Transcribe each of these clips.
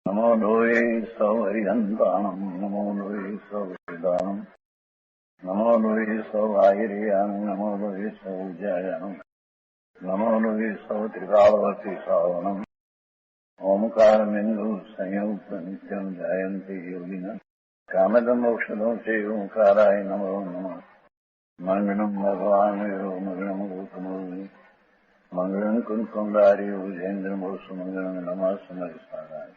नमो लोये सौहरिहन्ताणम् नमो लोये सौहृदानम् नमो लोये सौभागिर्यानम् नमो लोये सौज्यायानम् नमो लोये सौत्रिकावती सावनम् ओंकारमिन्दु संयुक्त नित्यम् जायन्ति योगिनः कामदमोक्षदो चैव ओंकाराय नमो नमः मङ्गलम् भगवान् मङ्गलम् गौतमोऽग्नि मङ्गलम् कुन्कुण्डार्यो जयेन्द्रमोऽस्तु मङ्गलम् नमः समरिसाराय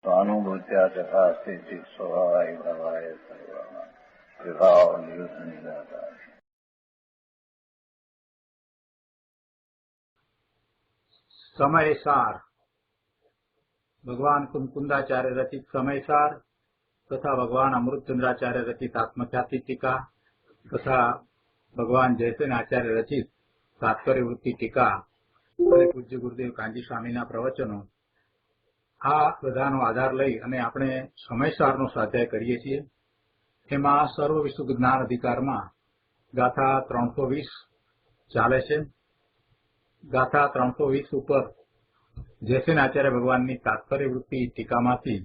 स्वानुभूत्या तथास्ति स्वभावाय भवाय सर्वाणां विभाव नियुक्त निराकार। समयसार भगवान कुंकुंदाचार्य रचित समयसार तथा भगवान अमृतचंद्राचार्य रचित आत्मख्याति टीका तथा भगवान जयसेन आचार्य रचित तात्पर्यवृत्ति टीका અને પૂજ્ય ગુરુદેવ કાંજી સ્વામીના પ્રવચનો આ બધાનો આધાર લઈ અને આપણે સમયસારનો સ્વાધ્યાય કરીએ છીએ। એમાં સર્વ વિશુદ્ધ જ્ઞાન અધિકારમાં ગાથા 320 ચાલે છે। ગાથા 320 ઉપર જયસેન આચાર્ય ભગવાનની તાત્પર્યવૃત્તિ ટીકામાંથી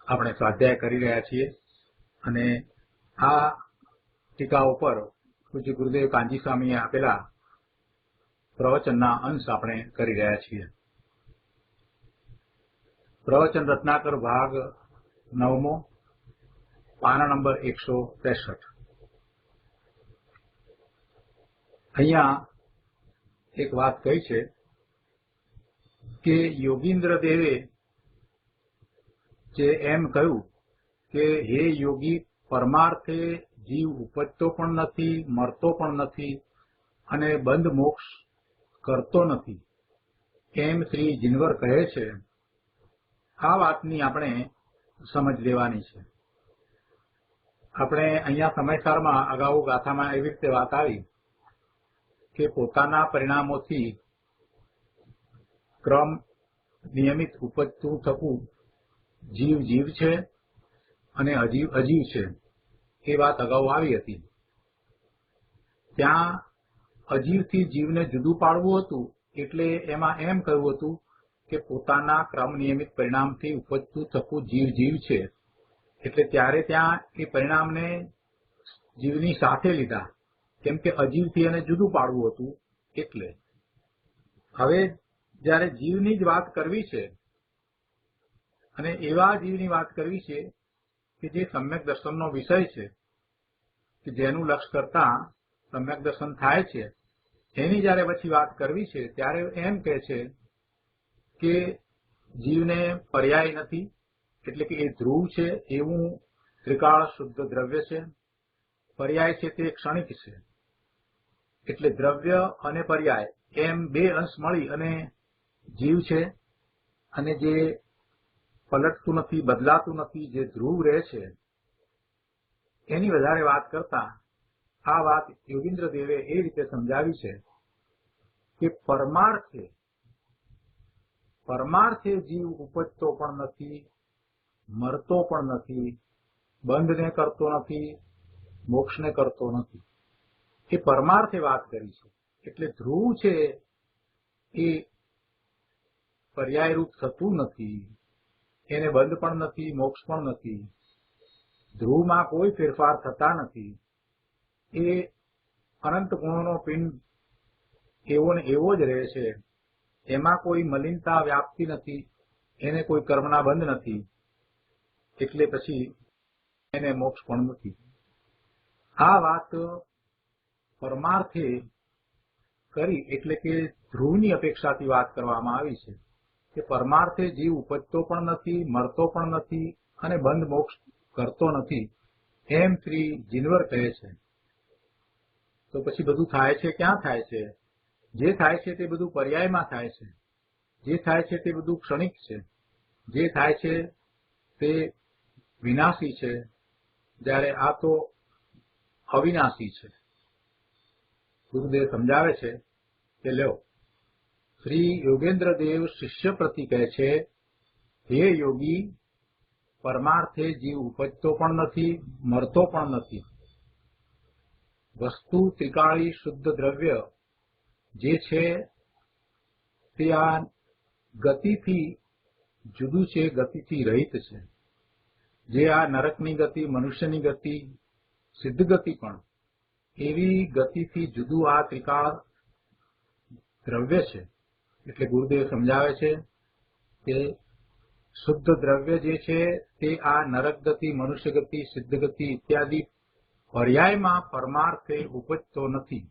આપણે સ્વાધ્યાય કરી રહ્યા છીએ અને આ ટીકા ઉપર પૂજ્ય ગુરુદેવ કાંજી સ્વામીએ આપેલા પ્રવચનના અંશ આપણે કરી રહ્યા છીએ। પ્રવચન રત્નાકર ભાગ 9મો પાના નંબર 163। અહીંયા એક વાત કહી છે કે યોગીન્દ્ર દેવે જે એમ કહ્યું કે હે યોગી પરમાર્થે જીવ ઉપજતો પણ નથી મરતો પણ નથી અને બંધ મોક્ષ કરતો નથી એમ શ્રી જીનવર કહે છે। આ વાતની આપણે સમજ લેવાની છે। આપણે અહીંયા સમયસારમાં અગાઉ ગાથામાં એવી રીતે વાત આવી કે પોતાના પરિણામોથી ક્રમ નિયમિત ઉપજતું થતું જીવ જીવ છે અને અજીવ અજીવ છે એ વાત અગાઉ આવી હતી। ત્યાં અજીવથી જીવને જુદું પાડવું હતું એટલે એમાં એમ કહ્યું હતું કે પોતાના ક્રમ નિયમિત પરિણામથી ઉપજતું થતું જીવ જીવ છે એટલે ત્યારે ત્યાં એ પરિણામને જીવની સાથે લીધા કેમ કે અજીવથી એને જુદું પાડવું હતું એટલે। હવે જ્યારે જીવની જ વાત કરવી છે અને એવા જીવની વાત કરવી છે કે જે સમ્યક દર્શનનો વિષય છે કે જેનું લક્ષ્ય કરતા સમ્યક દર્શન થાય છે એની જયારે પછી વાત કરવી છે ત્યારે એમ કહે છે કે જીવને પર્યાય નથી એટલે કે એ ધ્રુવ છે એવું ત્રિકાળ શુદ્ધ દ્રવ્ય છે। પર્યાય છે તે ક્ષણિક છે એટલે દ્રવ્ય અને પર્યાય એમ બે અંશ મળી અને જીવ છે અને જે પલટતું નથી બદલાતું નથી જે ધ્રુવ રહે છે એની વધારે વાત કરતા આ વાત યોગીન્દ્ર દેવે એ રીતે સમજાવી છે કે પરમાર્થે જીવ ઉપજતો પણ નથી મરતો પણ નથી બંધને કરતો નથી મોક્ષને કરતો નથી એ પરમાર્થે વાત કરી છે। એટલે ધ્રુવ છે એ પર્યાયરૂપ થતું નથી એને બંધ પણ નથી મોક્ષ પણ નથી ધ્રુવમાં કોઈ ફેરફાર થતા નથી એ અનંત ગુણોનો પિંડ એવો ને એવો જ રહે છે એમાં કોઈ મલિનતા વ્યાપતી નથી એને કોઈ કર્મના બંધ નથી એટલે પછી એને મોક્ષ પણ નથી। આ વાત પરમાર્થે કરી એટલે કે ધ્રુવની અપેક્ષાથી વાત કરવામાં આવી છે કે પરમાર્થે જીવ ઉપજતો પણ નથી મરતો પણ નથી અને બંધ મોક્ષ કરતો નથી એમ શ્રી જીનવર કહે છે। તો પછી બધું થાય છે ક્યાં થાય છે? જે થાય છે તે બધું પર્યાયમાં થાય છે જે થાય છે તે બધું ક્ષણિક છે જે થાય છે તે વિનાશી છે જ્યારે આ તો અવિનાશી છે। ગુરુદેવ સમજાવે છે કે લ્યો શ્રી યોગેન્દ્ર દેવ શિષ્ય પ્રતિ કહે છે હે યોગી પરમાર્થે જીવ ઉપજતો પણ નથી મરતો પણ નથી વસ્તુ ત્રિકાળી શુદ્ધ દ્રવ્ય જે છે તે આ ગતિથી જુદું છે, ગતિથી રહિત છે. જે આ નરકની ગતિ, મનુષ્યની ગતિ, સિદ્ધ ગતિ પણ એવી ગતિથી જુદું આ ત્રિકાળ દ્રવ્ય છે. એટલે ગુરુદેવ સમજાવે છે કે શુદ્ધ દ્રવ્ય જે છે તે આ નરક ગતિ, મનુષ્ય ગતિ, સિદ્ધ ગતિ ઇત્યાદિ પર્યાયમાં પરમાર્થે ઉપજતો નથી,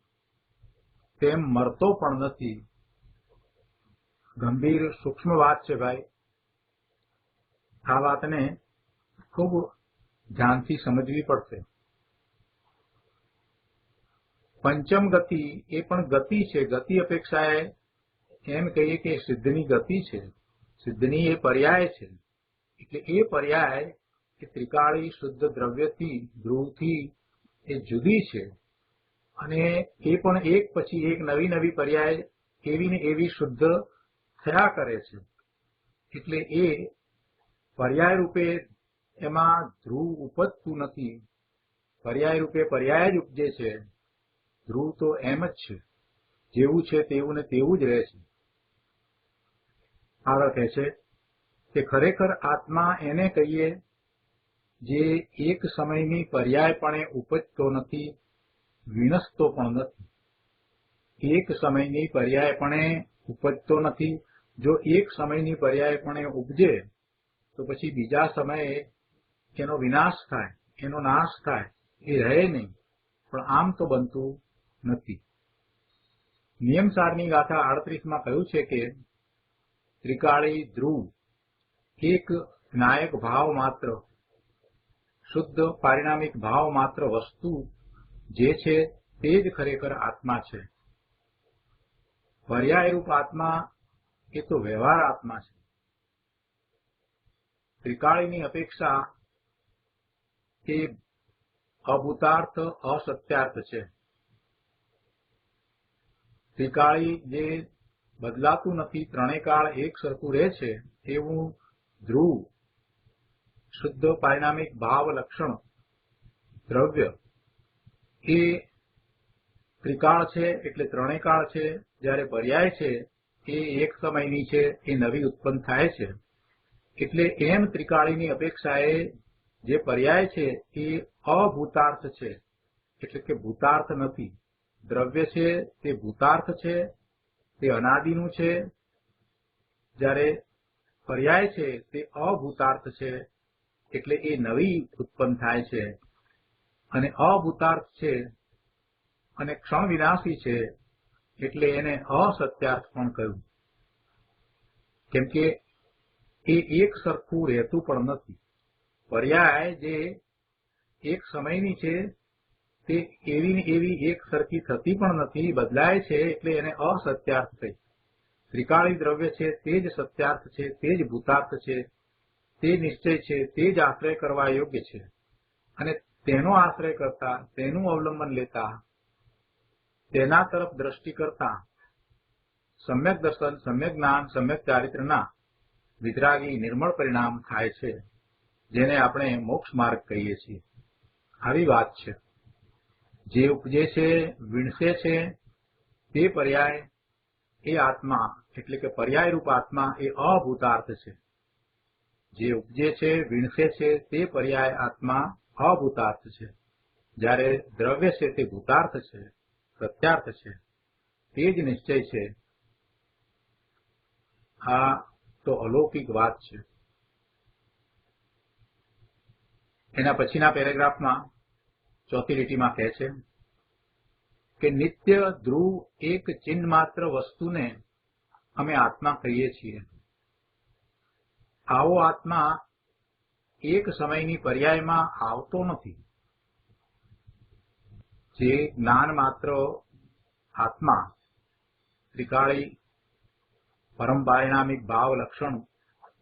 તેમ મરતો પણ નથી. ગંભીર સૂક્ષ્મ વાત છે ભાઈ. આ વાતને ખૂબ ધ્યાનથી સમજવી પડશે. પંચમ ગતિ એ પણ ગતિ છે. ગતિ અપેક્ષાએ એમ કહીએ કે સિદ્ધની ગતિ છે, સિદ્ધની એ પર્યાય છે. એટલે એ પર્યાય એ ત્રિકાળી શુદ્ધ દ્રવ્યથી, ધ્રુવથી એ જુદી છે. અને એ પણ એક પછી એક નવી નવી પર્યાય એવી ને એવી શુદ્ધ થયા કરે છે. એટલે એ પર્યાય રૂપે એમાં ધ્રુવ ઉપજતું નથી. પર્યાય રૂપે પર્યાય જ ઉપજે છે. ધ્રુવ તો એમ જ છે, જેવું છે તેવું ને તેવું જ રહે છે. આગળ કહે છે કે ખરેખર આત્મા એને કહીએ જે એક સમયની પર્યાયપણે ઉપજતો નથી, વિનસતો પણ નથી. એક સમયની પર્યાયપણે ઉપજતો નથી. જો એક સમયની પર્યાયપણે ઉપજે તો પછી બીજા સમયે એનો વિનાશ થાય, એનો નાશ થાય, એ રહે નહીં. પણ આમ તો બનતું નથી. નિયમસારની ગાથા 38માં કહ્યું છે કે ત્રિકાળી ધ્રુવ એક નાયક ભાવ માત્ર, શુદ્ધ પારિણામિક ભાવ માત્ર વસ્તુ જે છે તે જ ખરેખર આત્મા છે. પર્યાયરૂપ આત્મા એ તો વ્યવહાર આત્મા છે. ત્રિકાળીની અપેક્ષા એ અભૂતાર્થ, અસત્યાર્થ છે. ત્રિકાળી જે બદલાતું નથી, ત્રણેય કાળ એક સરખું રહે છે, એવું ધ્રુવ શુદ્ધ પારિણામિક ભાવ લક્ષણ દ્રવ્ય એ ત્રિકાળ છે. એટલે ત્રણેય કાળ છે. જ્યારે પર્યાય છે એ એક સમયની છે, એ નવી ઉત્પન્ન થાય છે. એટલે એમ ત્રિકાળીની અપેક્ષાએ જે પર્યાય છે એ અભૂતાર્થ છે. એટલે કે ભૂતાર્થ નથી. દ્રવ્ય છે તે ભૂતાર્થ છે, તે અનાદિનું છે. જ્યારે પર્યાય છે તે અભૂતાર્થ છે. એટલે એ નવી ઉત્પન્ન થાય છે. અને અભૂતાર્થ છે અને ક્ષણ વિનાશી છે. એટલે એને અસત્યાર્થ પણ કહ્યું. કેમ કે એ એક સરખું રહેતું પણ નથી. પર્યાય જે એક સમયની છે તે એવી ને એવી એક સરખી થતી પણ નથી, બદલાય છે. એટલે એને અસત્યાર્થ થઈ. ત્રિકાળી દ્રવ્ય છે તે જ સત્યાર્થ છે, તે જ ભૂતાર્થ છે, તે નિશ્ચય છે, તે જ આશ્રય કરવા યોગ્ય છે. અને તેનો આશ્રય કરતા, તેનું અવલંબન લેતા, તેના તરફ દ્રષ્ટિ કરતા સમ્યક દર્શન, સમ્યક જ્ઞાન, સમ્યક ચારિત્રના વિતરાગી નિર્મળ પરિણામ થાય છે, જેને આપણે મોક્ષ માર્ગ કહીએ છીએ. આવી વાત છે. જે ઉપજે છે, વિણસે છે, તે પર્યાય એ આત્મા, એટલે કે પર્યાય રૂપ આત્મા એ અભૂતાર્થ છે. જે ઉપજે છે, વિણસે છે, તે પર્યાય આત્મા અભૂતાર્થ છે. જ્યારે દ્રવ્ય છે તે ભૂતાર્થ છે, સત્યાર્થ છે, તે જ નિશ્ચય છે. આ તો અલૌકિક વાત છે. એના પછીના પેરેગ્રાફમાં ચોથી લીટીમાં કહે છે કે નિત્ય ધ્રુવ એક ચિહ્ન માત્ર વસ્તુને અમે આત્મા કહીએ છીએ. આવો આત્મા એક સમયની પર્યાયમાં આવતો નથી. જે જ્ઞાન માત્ર આત્મા, ત્રિકાળી પરમ પારિણામિક ભાવ લક્ષણ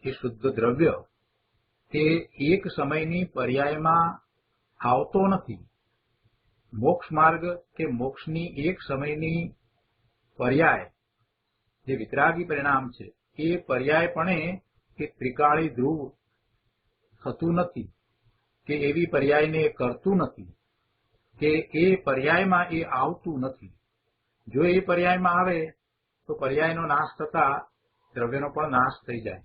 એ શુદ્ધ દ્રવ્ય તે એક સમયની પર્યાયમાં આવતો નથી. મોક્ષ માર્ગ કે મોક્ષની એક સમયની પર્યાય જે વિતરાગી પરિણામ છે એ પર્યાયપણે એ ત્રિકાળી ધ્રુવ થતું નથી, કે એવી પર્યાયને કરતું નથી, કે એ પર્યાયમાં એ આવતું નથી. જો એ પર્યાયમાં આવે તો પર્યાયનો નાશ થતા દ્રવ્યનો પણ નાશ થઈ જાય.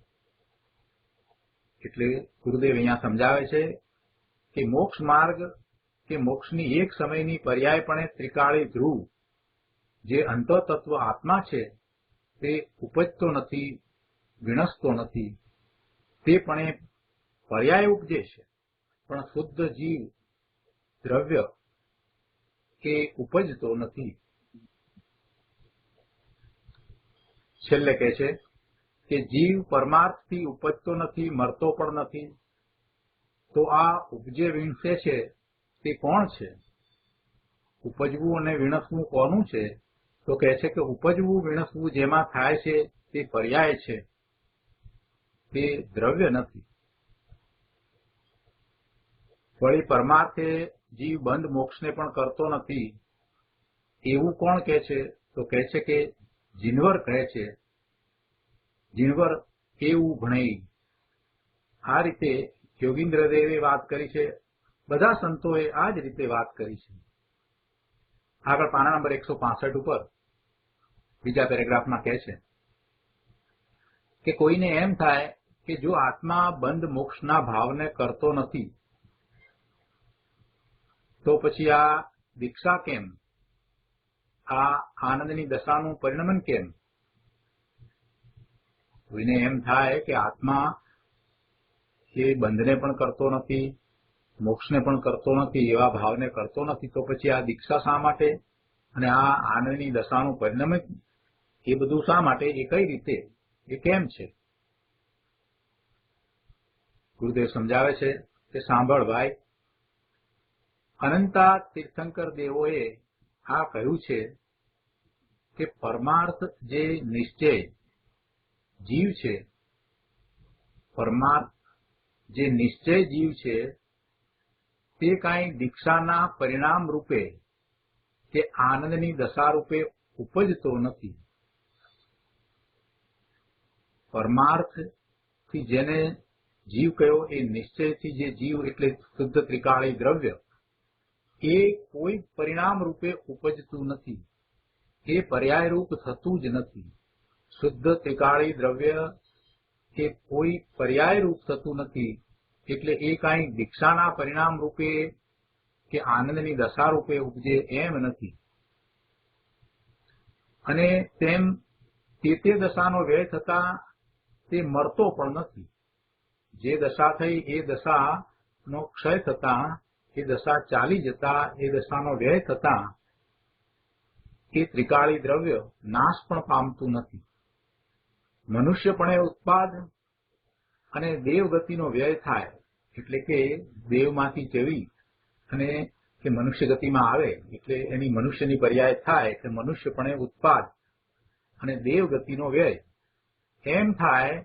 એટલે ગુરુદેવ અહીંયા સમજાવે છે કે મોક્ષ માર્ગ કે મોક્ષની એક સમયની પર્યાયપણે ત્રિકાળી ધ્રુવ જે અંતઃતત્વ આત્મા છે તે ઉપજતો નથી, વિણસતો નથી. તે પણ એ પર્યાય ઉપજે છે, પણ શુદ્ધ જીવ દ્રવ્ય એ ઉપજતો નથી. છેલ્લે કહે છે કે જીવ પરમાર્થથી ઉપજતો નથી, મરતો પણ નથી. તો આ ઉપજે વીણસે છે તે કોણ છે? ઉપજવું અને વીણસવું કોનું છે? તો કહે છે કે ઉપજવું વીણસવું જેમાં થાય છે તે પર્યાય છે, તે દ્રવ્ય નથી. વળી પરમાર્થે જીવ બંધ મોક્ષને પણ કરતો નથી એવું કોણ કહે છે? તો કહે છે કે જીનવર કહે છે, જીનવર એવું ભણે. આ રીતે યોગીન્દ્રદેવે વાત કરી છે, બધા સંતોએ આ જ રીતે વાત કરી છે. આગળ પાના નંબર 165 ઉપર બીજા પેરેગ્રાફમાં કહે છે કે કોઈને એમ થાય કે જો આત્મા બંધ મોક્ષના ભાવને કરતો નથી તો પછી આ દીક્ષા કેમ? આ આનંદની દશાનું પરિણમન કેમ? કોઈને એમ થાય કે આત્મા એ બંધને પણ કરતો નથી, મોક્ષને પણ કરતો નથી, એવા ભાવને કરતો નથી, તો પછી આ દીક્ષા શા માટે અને આ આનંદની દશાનું પરિણમન એ બધું શા માટે? એ કઈ રીતે? એ કેમ છે? ગુરુદેવ સમજાવે છે કે સાંભળ ભાઈ, અનંતા તીર્થંકર દેવોએ આ કહ્યું છે કે પરમાર્થ જે નિશ્ચય જીવ છે, પરમાર્થ જે નિશ્ચય જીવ છે તે કાંઈ દીક્ષાના પરિણામ રૂપે કે આનંદની દશા રૂપે ઉપજતો નથી. પરમાર્થથી જેને જીવ કયો એ નિશ્ચયથી જે જીવ એટલે શુદ્ધ ત્રિકાળી દ્રવ્ય એ કોઈ પરિણામ રૂપે ઉપજતું નથી, એ પર્યાય રૂપ થતું જ નથી. શુદ્ધ ત્રિકાળી દ્રવ્ય એ કોઈ પર્યાય રૂપ થતું નથી, એટલે એ કાંઈ દીક્ષાના પરિણામ રૂપે કે આનંદની દશા રૂપે ઉપજે એમ નથી. અને તેમ તે દશાનો વ્યય થતા તે મરતો પણ નથી. જે દશા થઈ એ દશાનો ક્ષય થતા, એ દશા ચાલી જતા, એ દશાનો વ્યય થતા એ ત્રિકાળી દ્રવ્ય નાશ પણ પામતું નથી. મનુષ્યપણે ઉત્પાદ અને દેવગતિનો વ્યય થાય, એટલે કે દેવમાંથી ચવી અને કે મનુષ્ય ગતિમાં આવે, એટલે એની મનુષ્યની પર્યાય થાય, એટલે મનુષ્યપણે ઉત્પાદ અને દેવગતિનો વ્યય એમ થાય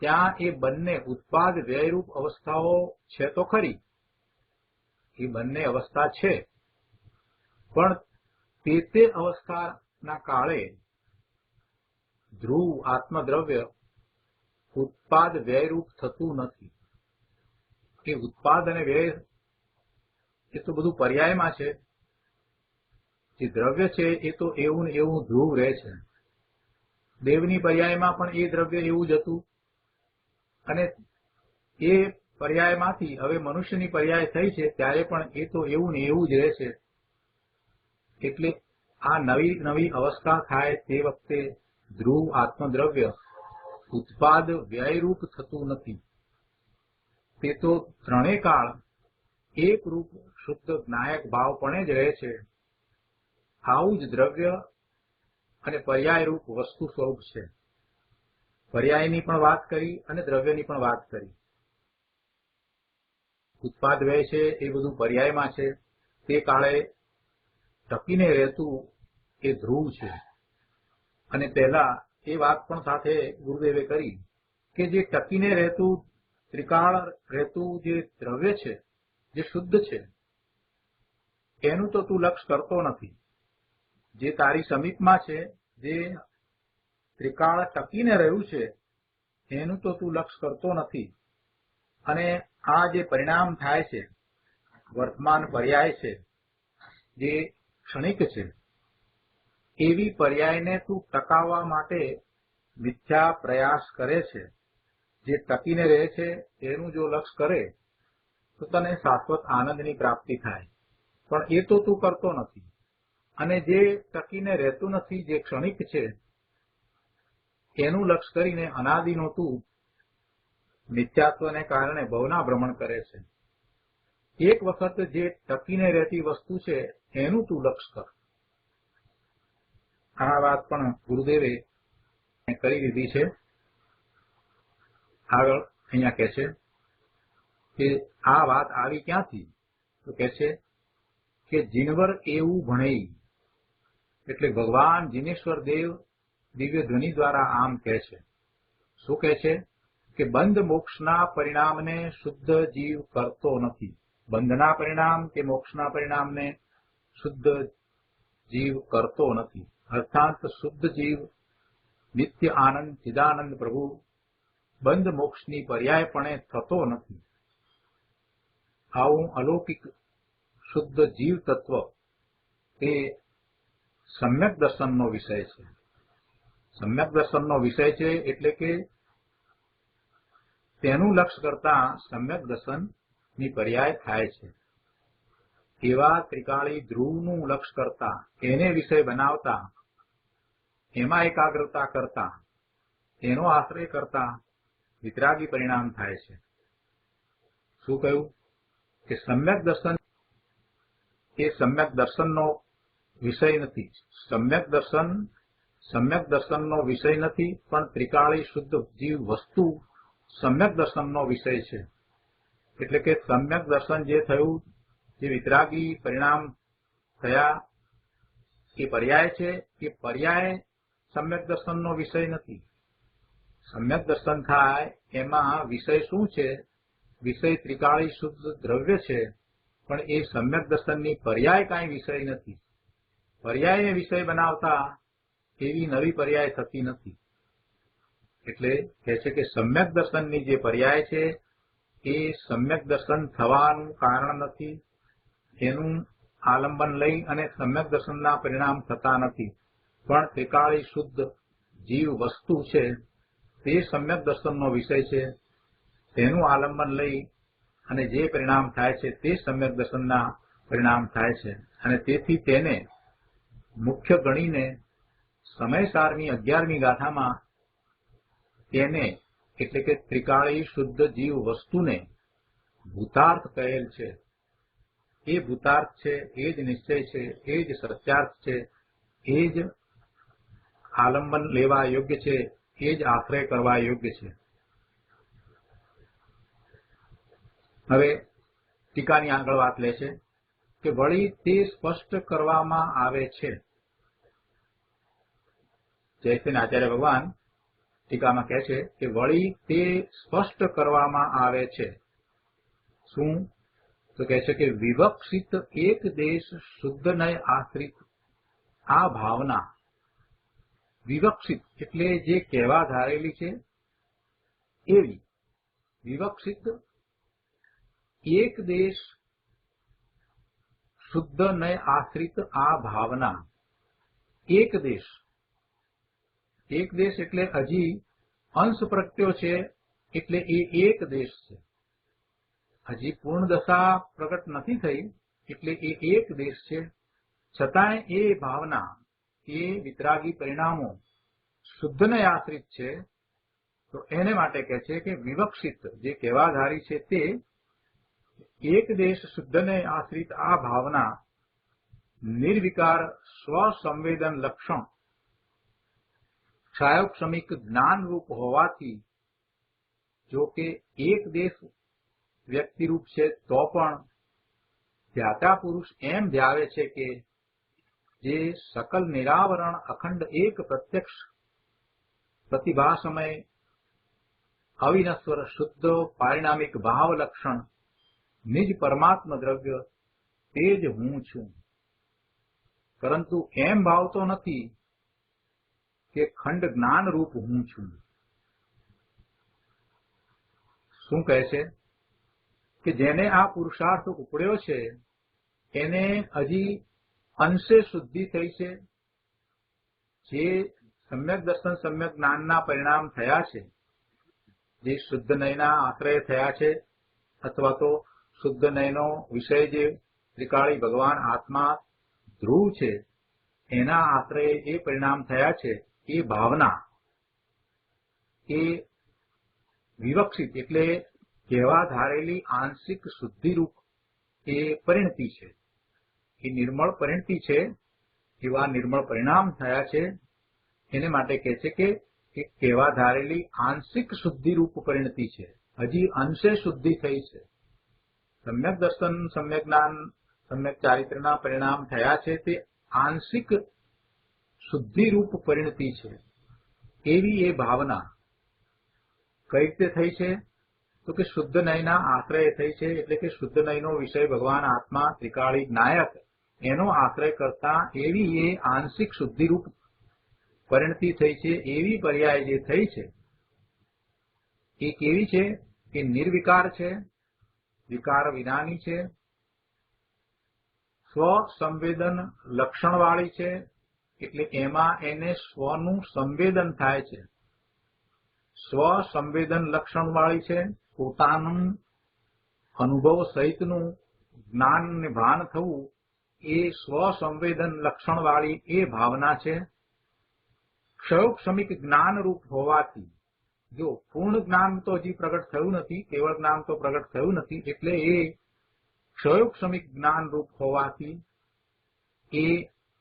ત્યાં એ બંને ઉત્પાદ વ્યયરૂપ અવસ્થાઓ છે તો ખરી, એ બંને અવસ્થા છે, પણ તે અવસ્થાના કાળે ધ્રુવ આત્મદ્રવ્ય ઉત્પાદ વ્યયરૂપ થતું નથી. એ ઉત્પાદ અને વ્યય એ તો બધું પર્યાયમાં છે. જે દ્રવ્ય છે એ તો એવું ને એવું ધ્રુવ રહે છે. દેવની પર્યાયમાં પણ એ દ્રવ્ય એવું જ હતું, અને એ પર્યાયમાંથી હવે મનુષ્યની પર્યાય થઈ છે ત્યારે પણ એ તો એવું ને એવું જ રહે છે. એટલે આ નવી નવી અવસ્થા થાય તે વખતે ધ્રુવ આત્મદ્રવ્ય ઉત્પાદ વ્યયરૂપ થતું નથી. તે તો ત્રણેય કાળ એક રૂપ શુદ્ધ જ્ઞાયક ભાવપણે જ રહે છે. આવું જ દ્રવ્ય અને પર્યાય રૂપ વસ્તુ સ્વરૂપ છે. પર્યાયની પણ વાત કરી અને દ્રવ્યની પણ વાત કરી. ઉત્પાદ વ્યય છે એ બધું પર્યાયમાં છે. તે કાળે ટકીને રહેતું એ ધ્રુવ છે. અને પહેલા એ વાત પણ સાથે ગુરુદેવે કરી કે જે ટકીને રહેતું ત્રિકાળ રહેતું જે દ્રવ્ય છે, જે શુદ્ધ છે, એનું તો તું લક્ષ કરતો નથી. જે તારી સમીપમાં છે, જે ત્રિકાળ ટકીને રહ્યું છે, એનું તો તું લક્ષ કરતો નથી. અને આ જે પરિણામ થાય છે, વર્તમાન પર્યાય છે, જે ક્ષણિક છે, એવી પર્યાયને તું ટકાવવા માટે મિથ્યા પ્રયાસ કરે છે. જે ટકીને રહે છે એનું જો લક્ષ કરે તો તને શાશ્વત આનંદની પ્રાપ્તિ થાય, પણ એ તો તું કરતો નથી. અને જે ટકીને રહેતું નથી, જે ક્ષણિક છે, એનું લક્ષ કરીને અનાદિનો તું મિથ્યાત્વને કારણે ભવના ભ્રમણ કરે છે. એક વખત જે ટકીને રહેતી વસ્તુ છે એનું તું લક્ષ કર. આ વાત પણ ગુરુદેવે કરી દીધી છે. આગળ અહીંયા કહે છે કે આ વાત આવી ક્યાંથી, તો કહે છે કે જીનવર એવું ભણે, એટલે ભગવાન જીનેશ્વર દેવ દિવ્ય ધ્વનિ દ્વારા આમ કહે છે. શું કહે છે કે બંધ મોક્ષના પરિણામને શુદ્ધ જીવ કરતો નથી. બંધના પરિણામ કે મોક્ષના પરિણામને શુદ્ધ જીવ કરતો નથી. અર્થાત શુદ્ધ જીવ નિત્ય આનંદ ચિદાનંદ પ્રભુ બંધ મોક્ષની પર્યાયપણે થતો નથી. આવું અલૌકિક શુદ્ધ જીવ તત્વ એ સમ્યક દર્શનનો વિષય છે. સમ્યક દર્શનનો વિષય છે એટલે કે તેનું લક્ષ કરતા સમ્યક દર્શનની પર્યાય થાય છે. એવા ત્રિકાળી ધ્રુવનું લક્ષ કરતા, એને વિષય બનાવતા, એમાં એકાગ્રતા કરતા, એનો આશ્રય કરતા વિતરાગી પરિણામ થાય છે. શું કહ્યું કે સમ્યક દર્શન એ સમ્યક દર્શનનો વિષય નથી. સમ્યક દર્શનનો વિષય નથી, પણ ત્રિકાળી શુદ્ધ જીવ વસ્તુ સમ્યક દર્શનનો વિષય છે. એટલે કે સમ્યક દર્શન જે થયું, જે વિતરાગી પરિણામ થયા, એ પર્યાય છે. એ પર્યાય સમ્યક દર્શનનો વિષય નથી. સમ્યક દર્શન થાય એમાં વિષય શું છે? વિષય ત્રિકાળી શુદ્ધ દ્રવ્ય છે, પણ એ સમ્યક દર્શનની પર્યાય કાંઈ વિષય નથી. પર્યાયને વિષય બનાવતા એવી નવી પર્યાય થતી નથી. એટલે કહે છે કે સમ્યક દર્શનની જે પર્યાય છે એ સમ્યક દર્શન થવાનું કારણ નથી. એનું આલંબન લઈ અને સમ્યક દર્શનના પરિણામ થતા નથી, પણ ત્રિકાળી શુદ્ધ જીવ વસ્તુ છે તે સમ્યક દર્શનનો વિષય છે. તેનું આલંબન લઈ અને જે પરિણામ થાય છે તે સમ્યક દર્શનના પરિણામ થાય છે. અને તેથી તેને મુખ્ય ગણીને સમયસારની 11મી ગાથામાં તેને એટલે કે ત્રિકાળી શુદ્ધ જીવ વસ્તુને ભૂતાર્થ કહેલ છે. એ ભૂતાર્થ છે, એ જ નિશ્ચય છે, એ જ સત્યાર્થ છે, એ જ આલંબન લેવા યોગ્ય છે, એ જ આશ્રય કરવા યોગ્ય છે. હવે ટીકાની આગળ વાત લે છે કે વળી તે સ્પષ્ટ કરવામાં આવે છે. જયસેન આચાર્ય ભગવાન ટીકામાં કહે છે કે વળી તે સ્પષ્ટ કરવામાં આવે છે. શું? તો કહે છે કે વિવક્ષિત એક દેશ શુદ્ધ નય આશ્રિત આ ભાવના. વિવક્ષિત એટલે જે કહેવા ધારેલી છે એવી. વિવક્ષિત એક દેશ શુદ્ધ નય આશ્રિત આ ભાવના. એક દેશ એટલે હજી અંશ પ્રગટ્યો છે, એટલે એ એક દેશ છે. હજી પૂર્ણ દશા પ્રગટ નથી થઈ, એટલે એ એક દેશ છે. છતાંય એ ભાવના, એ વિતરાગી પરિણામો શુદ્ધને આશ્રિત છે. તો એને માટે કહે છે કે વિવક્ષિત જે કહેવાધારી છે તે એક દેશ શુદ્ધને આશ્રિત આ ભાવના નિર્વિકાર સ્વસંવેદન લક્ષણ ક્ષાયોક્ષમિક જ્ઞાનરૂપ હોવાથી, જો કે એક દેશ વ્યક્તિરૂપ છે તો પણ ધ્યાતા પુરુષ એમ ધ્યાવે છે કે જે સકલ નિરાવરણ અખંડ એક પ્રત્યક્ષ પ્રતિભા સમય અવિનશ્વર શુદ્ધ પારિણામિક ભાવ લક્ષણ નિજ પરમાત્મ દ્રવ્ય તે જ હું છું. પરંતુ એમ ભાવતો નથી કે ખંડ જ્ઞાન રૂપ હું છું. શું કહે છે કે જેને આ પુરુષાર્થ ઉપડ્યો છે એને હજી અંશે શુદ્ધિ થઈ છે. જે સમ્યક દર્શન સમ્યક જ્ઞાનના પરિણામ થયા છે જે શુદ્ધ નયના આશ્રય થયા છે અથવા તો શુદ્ધ નયનો વિષય જે ત્રિકાળી ભગવાન આત્મા ધ્રુવ છે એના આશ્રય જે પરિણામ થયા છે એ ભાવના એ વિવક્ષિત એટલે કહેવા ધારેલી આંશિક શુદ્ધિરૂપ એ પરિણતિ છે. એ નિર્મળ પરિણતિ છે, એવા નિર્મળ પરિણામ થયા છે. એને માટે કહે છે કે કહેવા ધારેલી આંશિક શુદ્ધિરૂપ પરિણતિ છે. હજી અંશે શુદ્ધિ થઈ છે. સમ્યક દર્શન, સમ્યક જ્ઞાન, સમ્યક ચારિત્રના પરિણામ થયા છે તે આંશિક શુદ્ધિરૂપ પરિણતિ છે. એવી એ ભાવના કઈ રીતે થઈ છે? તો કે શુદ્ધ નયના આશ્રય થઈ છે. એટલે કે શુદ્ધ નયનો વિષય ભગવાન આત્મા ત્રિકાળી નાયક એનો આશ્રય કરતા એવી એ આંશિક શુદ્ધિરૂપ પરિણતિ થઈ છે. એવી પર્યાય જે થઈ છે એ કેવી છે કે નિર્વિકાર છે, વિકાર વિનાની છે, સ્વ સંવેદન લક્ષણવાળી છે. એટલે એમાં એને સ્વનું સંવેદન થાય છે. સ્વ સંવેદન લક્ષણવાળી છે. પોતાનું અનુભવ સહિતનું જ્ઞાન ને ભાન થવું એ સ્વ સંવેદન લક્ષણવાળી એ ભાવના છે. ક્ષયોક્ષમિક જ્ઞાનરૂપ હોવાથી, જો પૂર્ણ જ્ઞાન તો હજી પ્રગટ થયું નથી, કેવળ જ્ઞાન તો પ્રગટ થયું નથી, એટલે એ ક્ષયોક્ષમિક જ્ઞાનરૂપ હોવાથી એ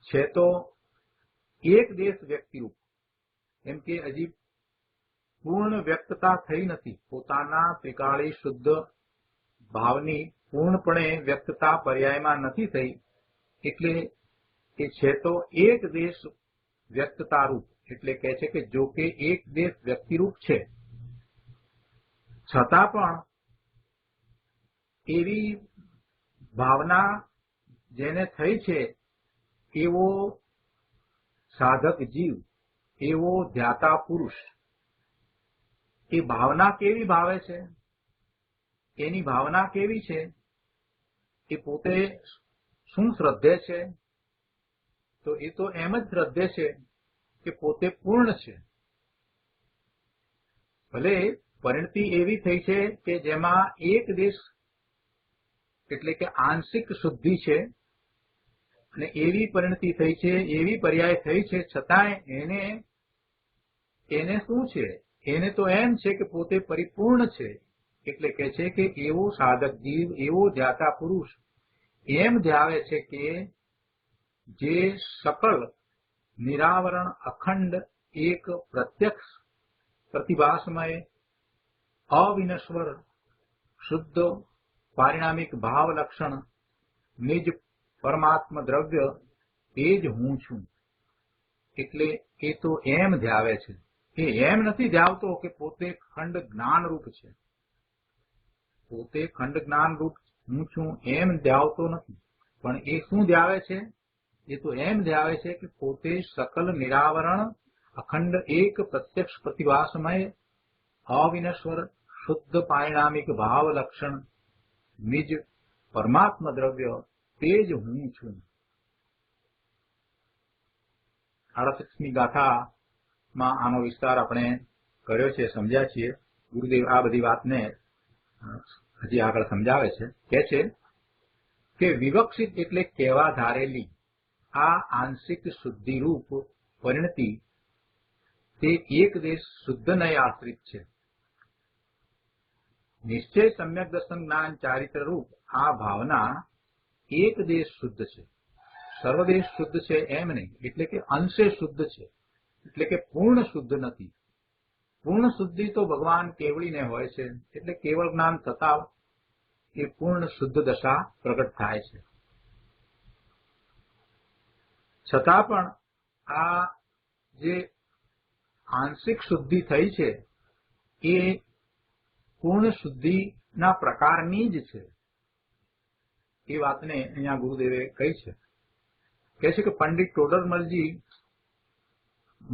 છે તો એક દેશ વ્યક્તિરૂપ, એમ કે હજી પૂર્ણ વ્યક્તતા થઈ નથી. પોતાના ત્રિકાળી શુદ્ધ ભાવની પૂર્ણપણે વ્યક્તતા પર્યાયમાં નથી થઈ, એટલે એ છે તો એક દેશ વ્યક્તતારૂપ. એટલે કહે છે કે જો કે એક દેશ વ્યક્તિરૂપ છે, છતાં પણ એવી ભાવના જેને થઈ છે એવો સાધક જીવ, એવો ધ્યાતા પુરુષ, એ ભાવના કેવી ભાવે છે? એની ભાવના કેવી છે? એ પોતે શું શ્રદ્ધે છે? તો એ તો એમ જ શ્રદ્ધે છે કે પોતે પૂર્ણ છે. ભલે પરિણતિ એવી થઈ છે કે જેમાં એક દેશ એટલે કે આંશિક શુદ્ધિ છે અને એવી પરિણતિ થઈ છે, એવી પર્યાય થઈ છે, છતાંય એને શું છે? એને તો એમ છે કે પોતે પરિપૂર્ણ છે. એટલે કહે છે કે એવો સાધક જીવ, એવો ધ્યાતા પુરુષ એમ ધ્યાવે છે કે જે સકલ નિરાવરણ અખંડ એક પ્રત્યક્ષ પ્રતિભાસમય અવિનશ્વર શુદ્ધ પારિણામિક ભાવ લક્ષણ નિજ પરમાત્મ દ્રવ્ય તે જ હું છું. એટલે એ તો એમ ધ્યાવે છે. એ એમ નથી ધ્યાવતો કે પોતે ખંડ જ્ઞાનરૂપ છે. પોતે ખંડ જ્ઞાનરૂપ હું છું એમ ધ્યાવતો નથી, પણ એ શું ધ્યાવે છે? એ તો એમ ધ્યાવે છે કે પોતે સકલ નિરાવરણ અખંડ એક પ્રત્યક્ષ પ્રતિભાસમય અવિનશ્વર શુદ્ધ પારિણામિક ભાવ લક્ષણ નિજ પરમાત્મ દ્રવ્ય તે જ હું છું. 38મી ગાથામાં આનો વિસ્તાર આપણે કર્યો છે, સમજ્યા છીએ. ગુરુદેવ આ બધી વાતને હજી આગળ સમજાવે છે. કહે છે કે વિવક્ષિત એટલે કહેવા ધારેલી આ આંશિક શુદ્ધિરૂપ પરિણતિ તે એક દેશ શુદ્ધ નય આશ્રિત છે. નિશ્ચય સમ્યક દર્શન જ્ઞાન ચારિત્ર રૂપ આ ભાવના એક દેશ શુદ્ધ છે, સર્વદેશ શુદ્ધ છે એમ નહીં. એટલે કે અંશે શુદ્ધ છે, એટલે કે પૂર્ણ શુદ્ધ નથી. પૂર્ણ શુદ્ધિ તો ભગવાન કેવળીને હોય છે. એટલે કેવળ જ્ઞાન થતા એ પૂર્ણ શુદ્ધ દશા પ્રગટ થાય છે. છતાં પણ આ જે આંશિક શુદ્ધિ થઈ છે એ પૂર્ણ શુદ્ધિના પ્રકારની જ છે. એ વાતને અહીંયા ગુરુદેવે કહી છે. કહે છે કે પંડિત ટોડરમલજી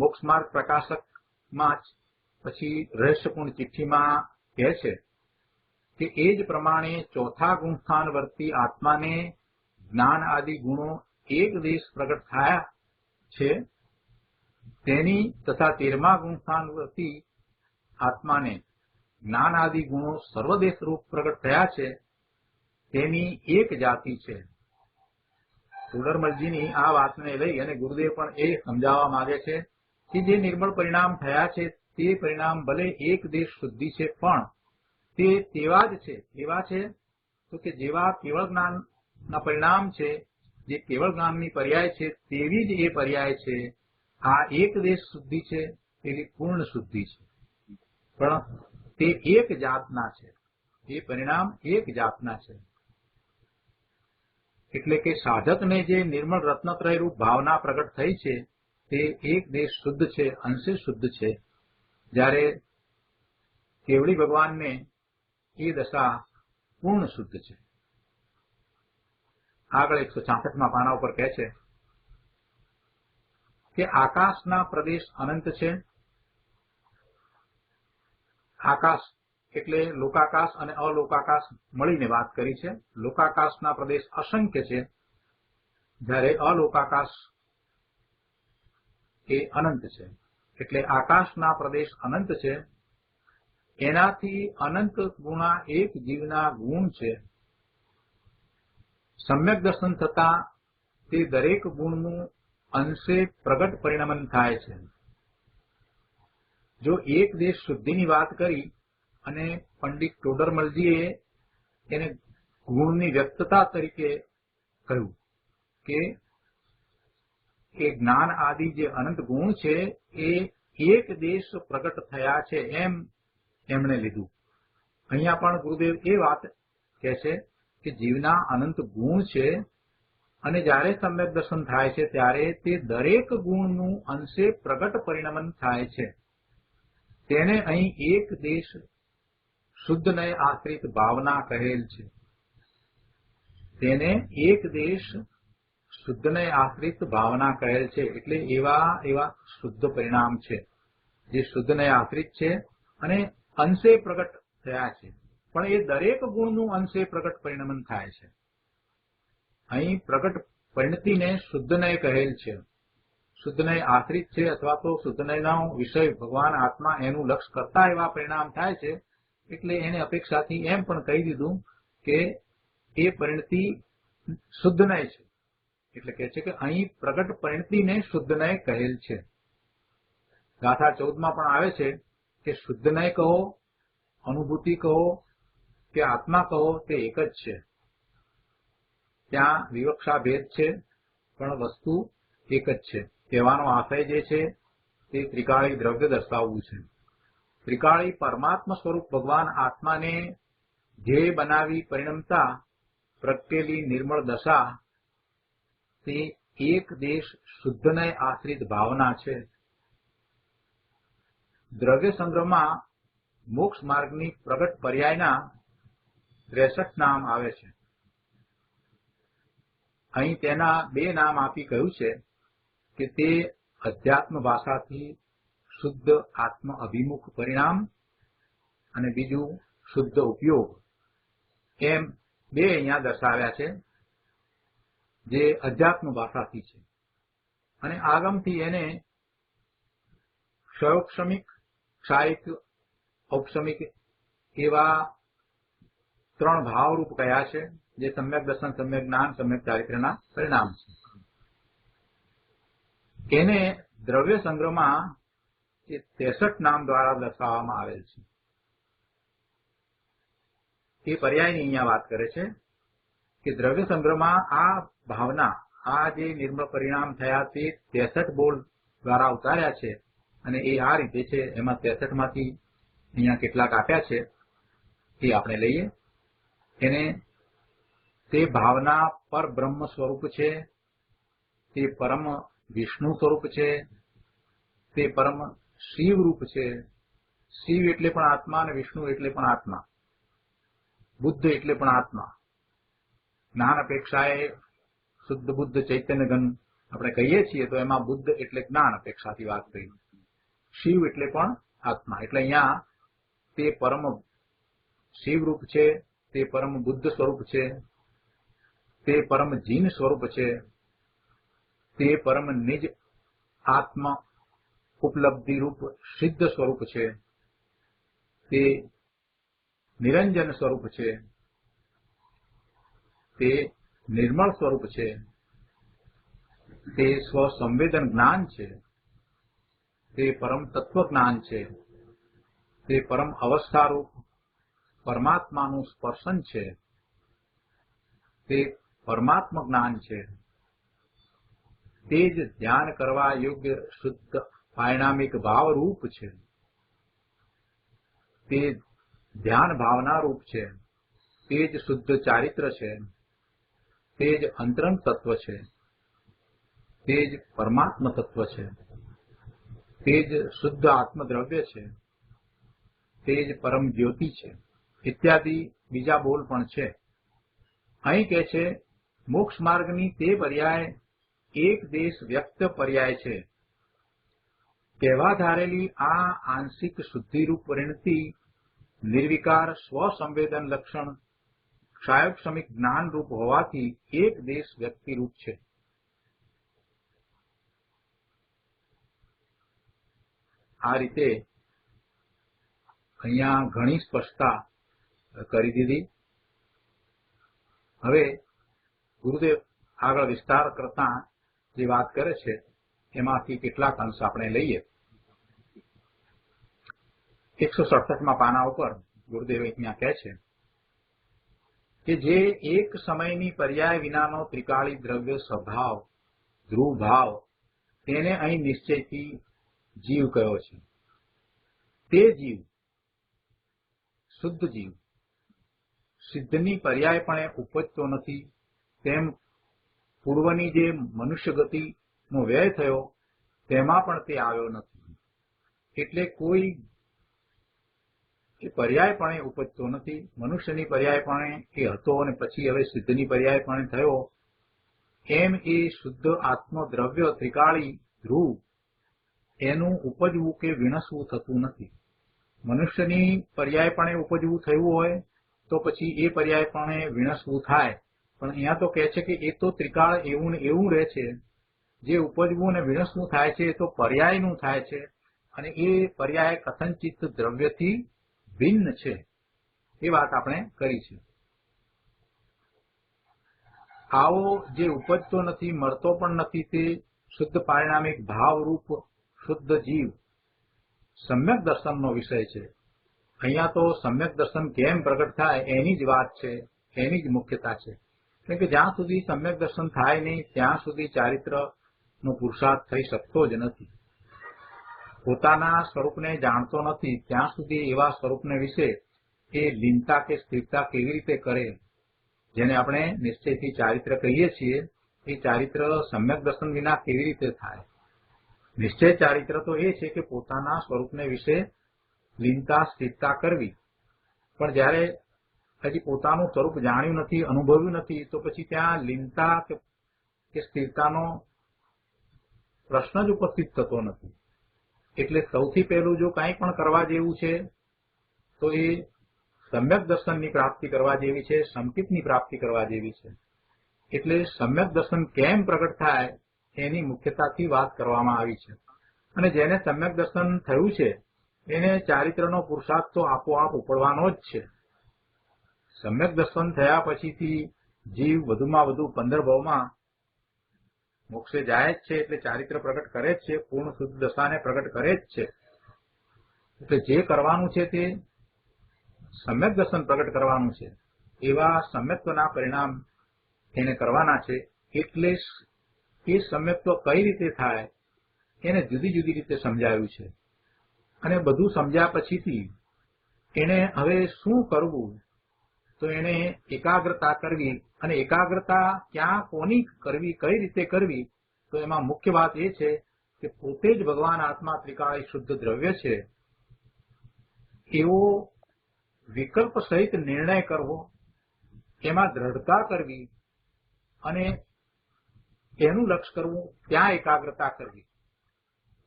મોક્ષમાર્ગ પ્રકાશકમાં જ પછી રહસ્યપૂર્ણ ચિઠ્ઠીમાં કહે છે કે એ જ પ્રમાણે ચોથા ગુણસ્થાન વર્તી આત્માને જ્ઞાન આદિ ગુણો એક દેશ પ્રગટ થયા છે, તેની તથા 13મા ગુણસ્થાન વર્તી આત્માને જ્ઞાન આદિ ગુણો સર્વદેશ રૂપ પ્રગટ થયા છે તેની એક જાતિ છે. સુડરમલજીની આ વાતને લઈ અને ગુરુદેવ પણ એ સમજાવવા માંગે છે કે જે નિર્મળ પરિણામ થયા છે તે પરિણામ ભલે એક દેશ શુદ્ધિ છે, પણ તે તેવા જ છે. એવા છે તો કે જેવા કેવળ જ્ઞાનના પરિણામ છે, જે કેવળ જ્ઞાનની પર્યાય છે તેવી જ એ પર્યાય છે. આ એક દેશ શુદ્ધિ છે તેવી પૂર્ણ શુદ્ધિ છે, પણ તે એક જાતના છે. એ પરિણામ એક જાતના છે. એટલે કે સાધકને જે નિર્મળ રત્નત્રય રૂપ ભાવના પ્રગટ થઈ છે તે એક દેશ શુદ્ધ છે, અંશે શુદ્ધ છે. જ્યારે કેવળી ભગવાનને એ દશા પૂર્ણ શુદ્ધ છે. આગળ 166માં પાના ઉપર કહે છે કે આકાશના પ્રદેશ અનંત છે. આકાશ એટલે લોકાકાશ અને અલોકાકાશ મળીને વાત કરી છે. લોકાકાશના પ્રદેશ અસંખ્ય છે, જ્યારે અલોકાકાશ એ અનંત છે. એટલે આકાશના પ્રદેશ અનંત છે, એનાથી અનંત ગુણા એક જીવના ગુણ છે. સમ્યક દર્શન થતા તે દરેક ગુણનું અંશે પ્રગટ પરિણમન થાય છે. જો એક દેશ શુદ્ધિની વાત કરી અને પંડિત ટોડરમલજીએ એને ગુણની વ્યક્તતા તરીકે કહ્યું કે એ જ્ઞાન આદિ જે અનંત ગુણ છે એ એક દેશ પ્રગટ થયા છે એમ એમણે લીધું. અહીંયા પણ ગુરુદેવ એ વાત કહે છે કે જીવના અનંત ગુણ છે અને જ્યારે સમ્યક દર્શન થાય છે ત્યારે તે દરેક ગુણનું અંશે પ્રગટ પરિણમન થાય છે. તેને અહીં એક દેશ શુદ્ધને આશ્રિત ભાવના કહેલ છે. તેને એક દેશ શુદ્ધને આશ્રિત ભાવના કહેલ છે. એટલે એવા શુદ્ધ પરિણામ છે જે શુદ્ધને આશ્રિત છે અને અંશે પ્રગટ થયા છે, પણ એ દરેક ગુણનું અંશે પ્રગટ પરિણમન થાય છે. અહીં પ્રગટ પરિણતિને શુદ્ધને કહેલ છે. શુદ્ધને આશ્રિત છે અથવા તો શુદ્ધનયનો વિષય ભગવાન આત્મા એનું લક્ષ કરતા એવા પરિણામ થાય છે. એટલે એને અપેક્ષાથી એમ પણ કહી દીધું કે એ પરિણતિ શુદ્ધનય છે. એટલે કહે છે કે અહીં પ્રગટ પરિણતિને શુદ્ધનય કહેલ છે. ગાથા 14માં પણ આવે છે કે શુદ્ધનય કહો, અનુભૂતિ કહો કે આત્મા કહો તે એક જ છે. ત્યાં વિવક્ષા ભેદ છે, પણ વસ્તુ એક જ છે. કહેવાનો આશય જે છે તે ત્રિકાળી દ્રવ્ય દર્શાવવું છે. ત્રિકાળી પરમાત્મા સ્વરૂપ ભગવાન આત્માને ધ્યેય બનાવી પરિણમતા પ્રગટેલી નિર્મળ દશા તે એક દેશ શુદ્ધને આશ્રિત ભાવના છે. દ્રવ્ય સંગ્રહમાં મોક્ષ માર્ગની પ્રગટ પર્યાયના 63 નામ આવે છે. અહીં તેના 2 નામ આપી કહ્યું છે કે તે અધ્યાત્મ ભાષાથી શુદ્ધ આત્મ અભિમુખ પરિણામ અને બીજું શુદ્ધ ઉપયોગ, એમ 2 અહીંયા દર્શાવ્યા છે જે અધ્યાત્મ ભાષાથી છે. અને આગમથી એને ક્ષયોક્ષમિક, ક્ષાયિક, ઔપશમિક એવા 3 ભાવરૂપ કયા છે જે સમ્યક દર્શન, સમ્યક જ્ઞાન, સમ્યક ચારિત્ર્યના પરિણામ છે. એને દ્રવ્ય સંગ્રહમાં એ 63 નામ દ્વારા દર્શાવવામાં આવેલ છે. એ પર્યાયની અહીંયા વાત કરે છે કે દ્રવ્ય સંગ્રહમાં આ ભાવના, આ જે નિર્મળ પરિણામ થયા તે 63 બોલ દ્વારા ઉતાર્યા છે. અને એ આ રીતે છે. એમાં 63 માંથી અહીંયા કેટલાક આપ્યા છે એ આપણે લઈએ. એને તે ભાવના પર બ્રહ્મ સ્વરૂપ છે, તે પરમ વિષ્ણુ સ્વરૂપ છે, તે પરમ શિવ રૂપ છે. શિવ એટલે પણ આત્મા અને વિષ્ણુ એટલે પણ આત્મા, બુદ્ધ એટલે પણ આત્મા. જ્ઞાન અપેક્ષાએ શુદ્ધ બુદ્ધ ચૈતન્ય ઘન આપણે કહીએ છીએ તો એમાં બુદ્ધ એટલે જ્ઞાન અપેક્ષાથી વાત કરી. શિવ એટલે પણ આત્મા. એટલે અહીંયા તે પરમ શિવ રૂપ છે, તે પરમ બુદ્ધ સ્વરૂપ છે, તે પરમ જીન સ્વરૂપ છે, તે પરમ નિજ આત્મ ઉપલબ્ધિ રૂપ સિદ્ધ સ્વરૂપ છે, તે નિરંજન સ્વરૂપ છે, તે નિર્મળ સ્વરૂપ છે, તે સ્વસંવેદન જ્ઞાન છે, તે પરમ તત્વ જ્ઞાન છે, તે પરમ અવસ્થારૂપ પરમાત્માનું સ્પર્શન છે, તે પરમાત્મ જ્ઞાન છે, તે જ ધ્યાન કરવા યોગ્ય શુદ્ધ પારિણામિક ભાવરૂપ છે, તે ધ્યાન ભાવના રૂપ છે, તે જ શુદ્ધ ચારિત્ર છે, તે જ અંતરંગ તત્વ છે, તે જ પરમાત્મ તત્વ છે, તે જ શુદ્ધ આત્મદ્રવ્ય છે, તે જ પરમ જ્યોતિ છે, ઇત્યાદિ બીજા બોલ પણ છે. અહીં કહે છે મોક્ષ માર્ગની તે પર્યાય એક દેશ વ્યક્ત પર્યાય છે. કહેવા ધારેલી આ આંશિક શુદ્ધિરૂપ પરિણતિ નિર્વિકાર સ્વસંવેદન લક્ષણ ક્ષાયોક્ષમિક જ્ઞાનરૂપ હોવાથી એક દેશ વ્યક્તિરૂપ છે. આ રીતે અહીંયા ઘણી સ્પષ્ટતા કરી દીધી. હવે ગુરુદેવ આગળ વિસ્તાર કરતા જે વાત કરે છે એમાંથી કેટલાક અંશ આપણે લઈએ. 167માં પાના ઉપર ગુરુદેવ અહીંયા કહે છે કે જે એક સમયની પર્યાય વિનાનો ત્રિકાળી દ્રવ્ય સ્વભાવ ધ્રુવ ભાવ તેને અહીં નિશ્ચયથી જીવ કયો છે. તે જીવ શુદ્ધ જીવ સિદ્ધની પર્યાયપણે ઉપજતો નથી, તેમ પૂર્વની જે મનુષ્ય ગતિનો વ્યય થયો તેમાં પણ તે આવ્યો નથી. એટલે કોઈ પર્યાયપણે ઉપજતો નથી. મનુષ્યની પર્યાયપણે એ હતો અને પછી હવે સિદ્ધની પર્યાયપણે થયો, એમ એ શુદ્ધ આત્મદ્રવ્ય ત્રિકાળી ધ્રુવ એનું ઉપજવું કે વિણસવું થતું નથી. મનુષ્યની પર્યાયપણે ઉપજવું થયું હોય તો પછી એ પર્યાયપણે વિણસવું થાય, પણ અહીંયા તો કહે છે કે એ તો ત્રિકાળ એવું ને એવું રહે છે. જે ઉપજવું અને વિણસવું થાય છે એ તો પર્યાયનું થાય છે, અને એ પર્યાય કથનચિત દ્રવ્યથી ભિન્ન છે. એ વાત આપણે કરી છે. આવો જે ઉપજતો નથી, મળતો પણ નથી, તે શુદ્ધ પારિણામિક ભાવરૂપ શુદ્ધ જીવ સમ્યક દર્શનનો વિષય છે. અહીંયા તો સમ્યક દર્શન કેમ પ્રગટ થાય એની જ વાત છે, એની જ મુખ્યતા છે. એટલે કે જ્યાં સુધી સમ્યક દર્શન થાય નહીં ત્યાં સુધી ચારિત્રનો પુરુષાર્થ થઈ શકતો જ નથી. પોતાના સ્વરૂપને જાણતો નથી ત્યાં સુધી એવા સ્વરૂપને વિશે એ લીનતા કે સ્થિરતા કેવી રીતે કરે, જેને આપણે નિશ્ચયથી ચારિત્ર કહીએ છીએ, એ ચારિત્ર સમ્યક દર્શન વિના કેવી રીતે થાય. નિશ્ચય ચારિત્ર તો એ છે કે પોતાના સ્વરૂપને વિશે લીનતા સ્થિરતા કરવી. પણ જ્યારે હજી પોતાનું સ્વરૂપ જાણ્યું નથી, અનુભવ્યું નથી, તો પછી ત્યાં લીનતા કે સ્થિરતાનો પ્રશ્ન જ ઉપસ્થિત થતો નથી. એટલે સૌથી પહેલું જો કંઈ પણ કરવા જેવું છે તો એ સમ્યક દર્શનની પ્રાપ્તિ કરવા જેવી છે, સંકિતની પ્રાપ્તિ કરવા જેવી છે. એટલે સમ્યક દર્શન કેમ પ્રગટ થાય એની મુખ્યતાથી વાત કરવામાં આવી છે. અને જેને સમ્યક દર્શન થયું છે એને ચારિત્રનો પુરુષાર્થ તો આપોઆપ ઉપડવાનો જ છે. સમ્યક દર્શન થયા પછીથી જીવ વધુમાં વધુ 15 ભાવમાં મોક્ષે જાય જ છે. એટલે ચારિત્ર પ્રગટ કરે જ છે, પૂર્ણ શુદ્ધ દશાને પ્રગટ કરે જ છે. એટલે જે કરવાનું છે તે સમ્યક દર્શન પ્રગટ કરવાનું છે. એવા સમ્યક્ત્વના પરિણામ એને કરવાના છે. એટલે એ સમ્યક્ત્વ કઈ રીતે થાય એને જુદી જુદી રીતે સમજાવ્યું છે. અને બધું સમજ્યા પછીથી એને હવે શું કરવું, તો એને એકાગ્રતા કરવી. અને એકાગ્રતા ક્યાં કોની કરવી, કઈ રીતે કરવી, તો એમાં મુખ્ય વાત એ છે કે પોતે જ ભગવાન આત્મા ત્રિકાળી શુદ્ધ દ્રવ્ય છે એવો વિકલ્પ સહિત નિર્ણય કરવો, એમાં દ્રઢતા કરવી અને એનું લક્ષ્ય કરવું, ત્યાં એકાગ્રતા કરવી.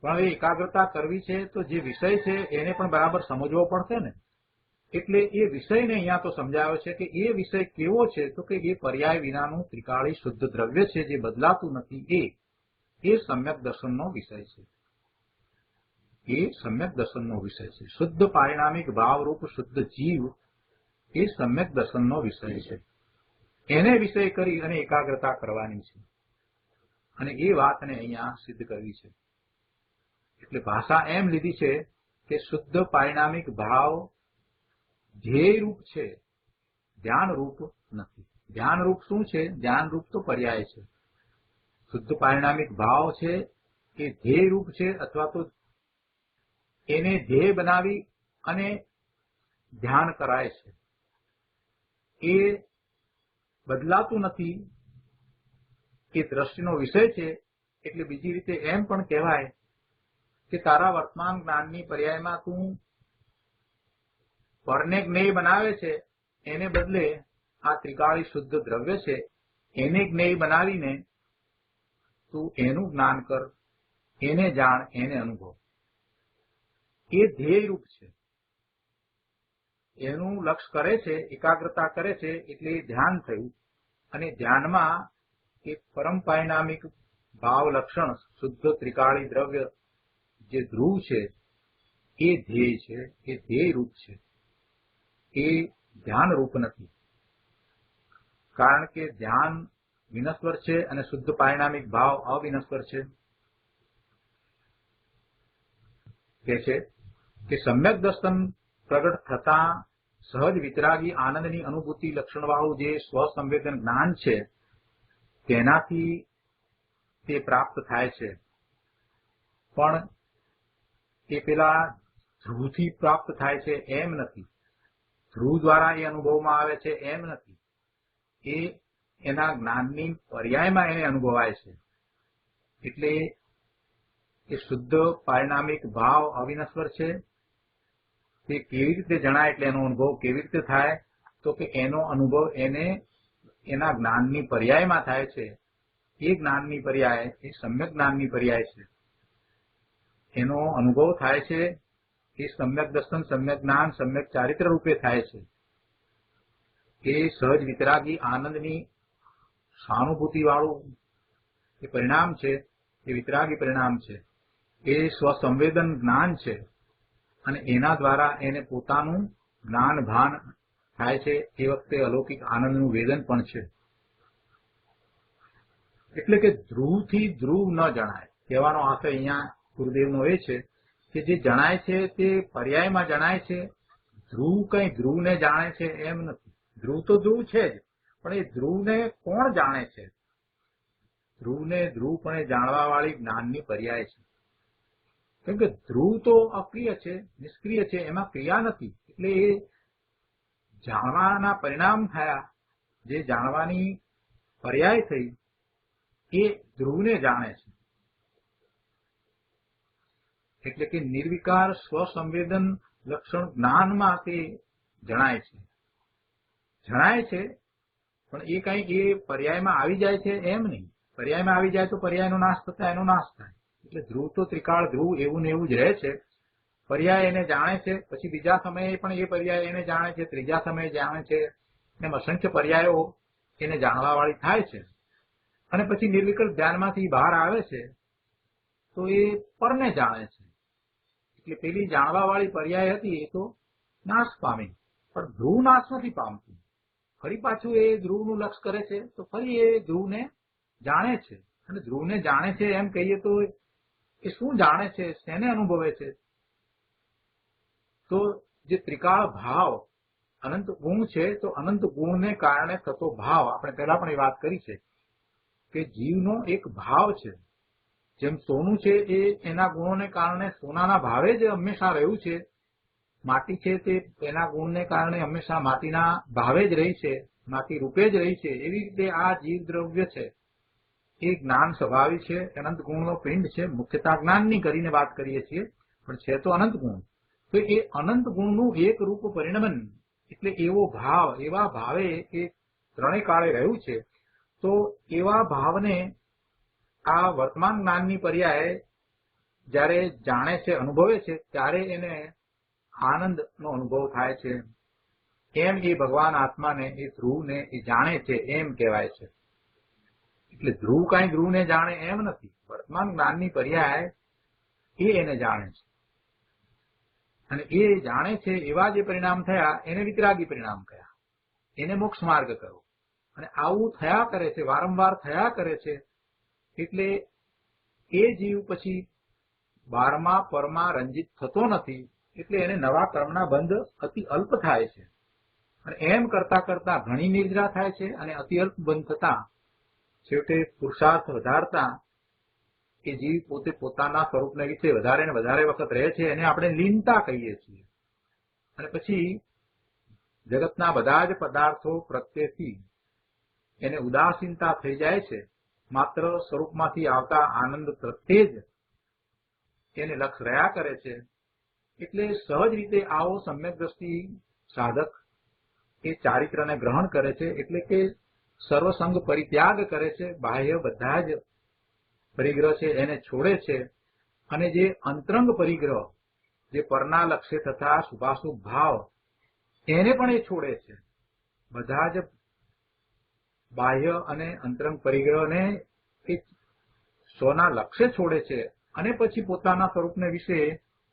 પણ હવે એકાગ્રતા કરવી છે તો જે વિષય છે એને પણ બરાબર સમજવો પડશે ને. એટલે એ વિષયને અહીંયા તો સમજાવ્યો છે કે એ વિષય કેવો છે, તો કે એ પર્યાય વિનાનું ત્રિકાળી શુદ્ધ દ્રવ્ય છે જે બદલાતું નથી. એ સમ્યક દર્શનનો વિષય છે. એ સમ્યક દર્શનનો વિષય છે. શુદ્ધ પારિણામિક ભાવરૂપ શુદ્ધ જીવ એ સમ્યક દર્શનનો વિષય છે. એને વિષય કરી અને એકાગ્રતા કરવાની છે અને એ વાતને અહીંયા સિદ્ધ કરવી છે. એટલે ભાષા એમ લીધી છે કે શુદ્ધ પારિણામિક ભાવ ધ્યેય રૂપ છે, ધ્યાન રૂપ નથી. ધ્યાન રૂપ શું છે? ધ્યાન રૂપ તો પર્યાય છે. શુદ્ધ પારિણામિક ભાવ છે એ ધ્યેય રૂપ છે, અથવા તો એને ધ્યેય બનાવી અને ધ્યાન કરાય છે. એ બદલાતું નથી, એ દ્રષ્ટિનો વિષય છે. એટલે બીજી રીતે એમ પણ કહેવાય કે તારા વર્તમાન જ્ઞાનની પર્યાયમાં તું પરને જ્ઞેય બનાવે છે, એને બદલે આ ત્રિકાળી શુદ્ધ દ્રવ્ય છે એને જ્ઞેય બનાવીને તું એનું જ્ઞાન કર, એને જાણ, એને અનુભવ. એ ધ્યેય રૂપ છે. એનું લક્ષ્ય કરે છે, એકાગ્રતા કરે છે, એટલે ધ્યાન થયું. અને ધ્યાનમાં એ પરમ પારિણામિક ભાવ લક્ષણ શુદ્ધ ત્રિકાળી દ્રવ્ય જે ધ્રુવ છે એ ધ્યેય છે, એ ધ્યેય રૂપ છે, એ ધ્યાન રૂપ નથી. કારણ કે ધ્યાન વિનશ્વર છે અને શુદ્ધ પારિણામિક ભાવ અવિનશ્વર છે. કે છે કે સમ્યક દર્શન પ્રગટ થતા સહજ વિતરાગી આનંદની અનુભૂતિ લક્ષણવાળું જે સ્વસંવેદન જ્ઞાન છે તેનાથી તે પ્રાપ્ત થાય છે. પણ એ પેલા ધ્રુવથી પ્રાપ્ત થાય છે એમ નથી. ધ્રુવ દ્વારા એ અનુભવમાં આવે છે એમ નથી. એ એના જ્ઞાનની પર્યાયમાં એને અનુભવાય છે. એટલે એ શુદ્ધ પારિણામિક ભાવ અવિનશ્વર છે. તે કેવી રીતે જણાય, એટલે એનો અનુભવ કેવી રીતે થાય? તો કે એનો અનુભવ એને એના જ્ઞાનની પર્યાયમાં થાય છે. એ જ્ઞાનની પર્યાય એ સમ્યક જ્ઞાનની પર્યાય છે. એનો અનુભવ થાય છે એ સમ્યક દર્શન, સમ્યક જ્ઞાન, સમ્યક ચારિત્ર રૂપે થાય છે. એ સહજ વિતરાગી આનંદની સહાનુભૂતિ વાળું એ પરિણામ છે, એ વિતરાગી પરિણામ છે. એ સ્વસંવેદન જ્ઞાન છે અને એના દ્વારા એને પોતાનું જ્ઞાન ભાન થાય છે. એ વખતે અલૌકિક આનંદનું વેદન પણ છે. એટલે કે ધ્રુવથી ધ્રુવ ન જણાય. કહેવાનો આશય અહીંયા ગુરુદેવનો એ છે કે જે જણાય છે તે પર્યાયમાં જણાય છે. ધ્રુવ કઈ ધ્રુવને જાણે છે એમ નથી. ધ્રુવ તો ધ્રુવ છે જ, પણ એ ધ્રુવને કોણ જાણે છે? ધ્રુવને ધ્રુવપણે જાણવા વાળી જ્ઞાનની પર્યાય છે. કેમ કે ધ્રુવ તો અક્રિય છે, નિષ્ક્રિય છે, એમાં ક્રિયા નથી. એટલે એ જાણવાના પરિણામ થયા, જે જાણવાની પર્યાય થઈ, એ ધ્રુવને જાણે છે. એટલે કે નિર્વિકાર સ્વસંવેદન લક્ષણ જ્ઞાનમાં તે જણાય છે. જણાય છે પણ એ કંઈક એ પર્યાયમાં આવી જાય છે એમ નહીં. પર્યાયમાં આવી જાય તો પર્યાયનો નાશ થતા એનો નાશ થાય. એટલે ધ્રુવ તો ત્રિકાળ ધ્રુવ એવું ને એવું જ રહે છે. પર્યાય એને જાણે છે, પછી બીજા સમયે પણ એ પર્યાય એને જાણે છે, ત્રીજા સમયે જાણે છે, એમ અસંખ્ય પર્યાયો એને જાણવા વાળી થાય છે. અને પછી નિર્વિકલ્પ ધ્યાનમાંથી બહાર આવે છે તો એ પરને જાણે છે. એટલે પેલી જાણવા વાળી પર્યાય હતી એ તો નાશ પામી, પણ ધ્રુવ નાશ નથી પામતું. ફરી પાછું એ ધ્રુવનું લક્ષ કરે છે તો ફરી એ ધ્રુવને જાણે છે. અને ધ્રુવને જાણે છે એમ કહીએ તો એ શું જાણે છે, શેને અનુભવે છે? તો જે ત્રિકાળ ભાવ અનંત ગુણ છે, તો અનંત ગુણને કારણે થતો ભાવ, આપણે પહેલા પણ એ વાત કરી છે કે જીવનો એક ભાવ છે. જેમ સોનું છે એ એના ગુણોને કારણે સોનાના ભાવે જ હંમેશા રહ્યું છે. માટી છે તે એના ગુણને કારણે હંમેશા માટીના ભાવે જ રહી છે, માટી રૂપે જ રહી છે. એવી રીતે આ જીવ દ્રવ્ય છે એ જ્ઞાન સ્વભાવી છે, અનંત ગુણનો પિંડ છે. મુખ્યતા જ્ઞાનની કરીને વાત કરીએ છીએ, પણ છે તો અનંત ગુણ. તો એ અનંત ગુણનું એક રૂપ પરિણમન, એટલે એવો ભાવ, એવા ભાવે એ ત્રણેય કાળે રહ્યું છે. તો એવા ભાવને આ વર્તમાન જ્ઞાનની પર્યાય જ્યારે જાણે છે, અનુભવે છે, ત્યારે એને આનંદનો અનુભવ થાય છે. એમ એ ભગવાન આત્માને, એ ધ્રુવને એ જાણે છે એમ કહેવાય છે. એટલે ધ્રુવ કાંઈ ધ્રુવને જાણે એમ નથી. વર્તમાન જ્ઞાનની પર્યાય એ એને જાણે છે. અને એ જાણે છે એવા જે પરિણામ થયા એને વિતરાગી પરિણામ કયા, એને મોક્ષ માર્ગ કહ્યો. અને આવું થયા કરે છે, વારંવાર થયા કરે છે, એટલે એ જીવ પછી 12મા પરમાં રંજિત થતો નથી. એટલે એને નવા કર્મના બંધ અતિ અલ્પ થાય છે. અને એમ કરતા કરતા ઘણી નિર્જરા થાય છે. અને અતિ અલ્પ બંધ થતા છેવટે પુરુષાર્થ વધારતા એ જીવ પોતે પોતાના સ્વરૂપને વિશે વધારે ને વધારે વખત રહે છે. એને આપણે લીનતા કહીએ છીએ. અને પછી જગતના બધા જ પદાર્થો પ્રત્યેથી એને ઉદાસીનતા થઈ જાય છે. માત્ર સ્વરૂપમાંથી આવતા આનંદ પ્રત્યે જ એને લક્ષ રહ્યા કરે છે. એટલે સહજ રીતે આવો સમ્યક દ્રષ્ટિ સાધક એ ચારિત્રને ગ્રહણ કરે છે. એટલે કે સર્વસંગ પરિત્યાગ કરે છે. બાહ્ય બધા જ પરિગ્રહ છે એને છોડે છે. અને જે અંતરંગ પરિગ્રહ, જે પરના લક્ષ્ય તથા શુભાશુભ ભાવ, એને પણ એ છોડે છે. બધા જ બાહ્ય અને અંતરંગ પરિગ્રહને એ સ્વના લક્ષ્ય છોડે છે. અને પછી પોતાના સ્વરૂપને વિશે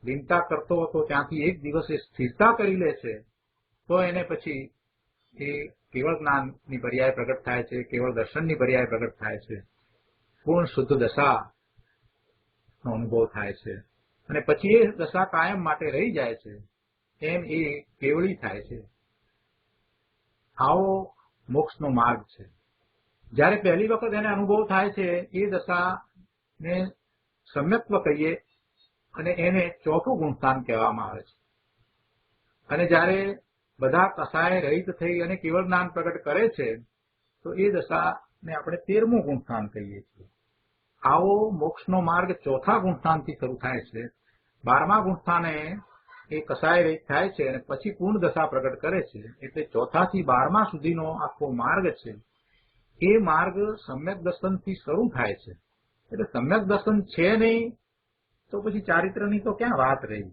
લીનતા કરતો હતો ત્યાંથી એક દિવસે સ્થિરતા કરી લે છે. તો એને પછી એ કેવળ જ્ઞાનની પર્યાય પ્રગટ થાય છે, કેવળ દર્શનની પર્યાય પ્રગટ થાય છે, પૂર્ણ શુદ્ધ દશાનો અનુભવ થાય છે. અને પછી એ દશા કાયમ માટે રહી જાય છે. એમ એ કેવળી થાય છે. આવો મોક્ષનો માર્ગ છે. જ્યારે પહેલી વખત એને અનુભવ થાય છે એ દશાને સમ્યક્ત્વ કહીએ અને એને ચોથું ગુણસ્થાન કહેવામાં આવે છે. અને જ્યારે બધા કસાય રહિત થઈ અને કેવળ જ્ઞાન પ્રગટ કરે છે તો એ દશાને આપણે 13મું ગુણસ્થાન કહીએ છીએ. આવો મોક્ષનો માર્ગ ચોથા ગુણસ્થાનથી શરૂ થાય છે. 12મા ગુણસ્થાને એ કસાય રહિત થાય છે અને પછી પૂર્ણ દશા પ્રગટ કરે છે. એટલે ચોથાથી 12મા સુધીનો આખો માર્ગ છે. એ માર્ગ સમ્યક દર્શનથી શરૂ થાય છે. એટલે સમ્યક દર્શન છે નહીં તો પછી ચારિત્રની તો ક્યાં વાત રહી.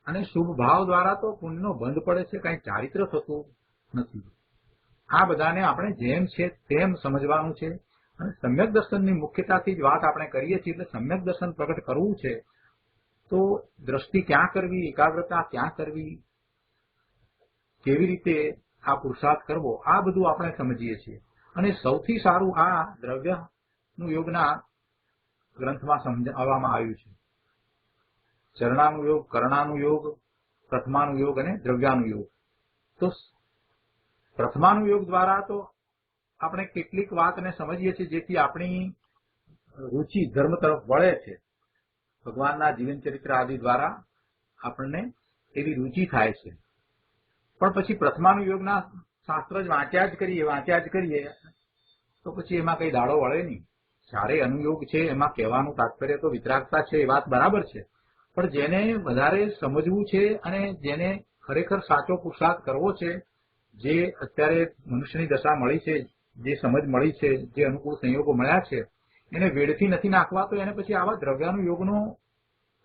અને શુભ ભાવ દ્વારા તો પુણ્યનો બંધ પડે છે, કાંઈ ચારિત્ર થતું નથી. આ બધાને આપણે જેમ છે તેમ સમજવાનું છે. અને સમ્યક દર્શનની મુખ્યતાથી જ વાત આપણે કરીએ છીએ. એટલે સમ્યક દર્શન પ્રગટ કરવું છે તો દ્રષ્ટિ ક્યાં કરવી, એકાગ્રતા ક્યાં કરવી, કેવી રીતે આ પુરુષાર્થ કરવો, આ બધું આપણે સમજીએ છીએ. અને સૌથી સારું આ દ્રવ્યનું યોગના ગ્રંથમાં સમજાવવામાં આવ્યું છે. ચરણાનું યોગ, કરણાનું યોગ, પ્રથમાનું યોગ અને દ્રવ્યાનું યોગ. તો પ્રથમાનું યોગ દ્વારા તો આપણે કેટલીક વાતને સમજીએ છીએ જેથી આપણી રુચિ ધર્મ તરફ વળે છે. ભગવાનના જીવન ચરિત્ર આદિ દ્વારા આપણને એવી રુચિ થાય છે. પણ પછી પ્રથમાનું યોગના શાસ્ત્ર જ વાંચ્યા જ કરીએ તો પછી એમાં કઈ દાડો વળે નહીં. ચારે અનુયોગ છે એમાં કહેવાનું તાત્પર્ય તો વિતરાગતા છે, એ વાત બરાબર છે. પણ જેને વધારે સમજવું છે અને જેને ખરેખર સાચો પુરુષાર્થ કરવો છે, જે અત્યારે મનુષ્યની દશા મળી છે, જે સમજ મળી છે, જે અનુકૂળ સંયોગો મળ્યા છે, એને વેડથી નથી નાખવા તો એને પછી આવા દ્રવ્યાનુયોગનો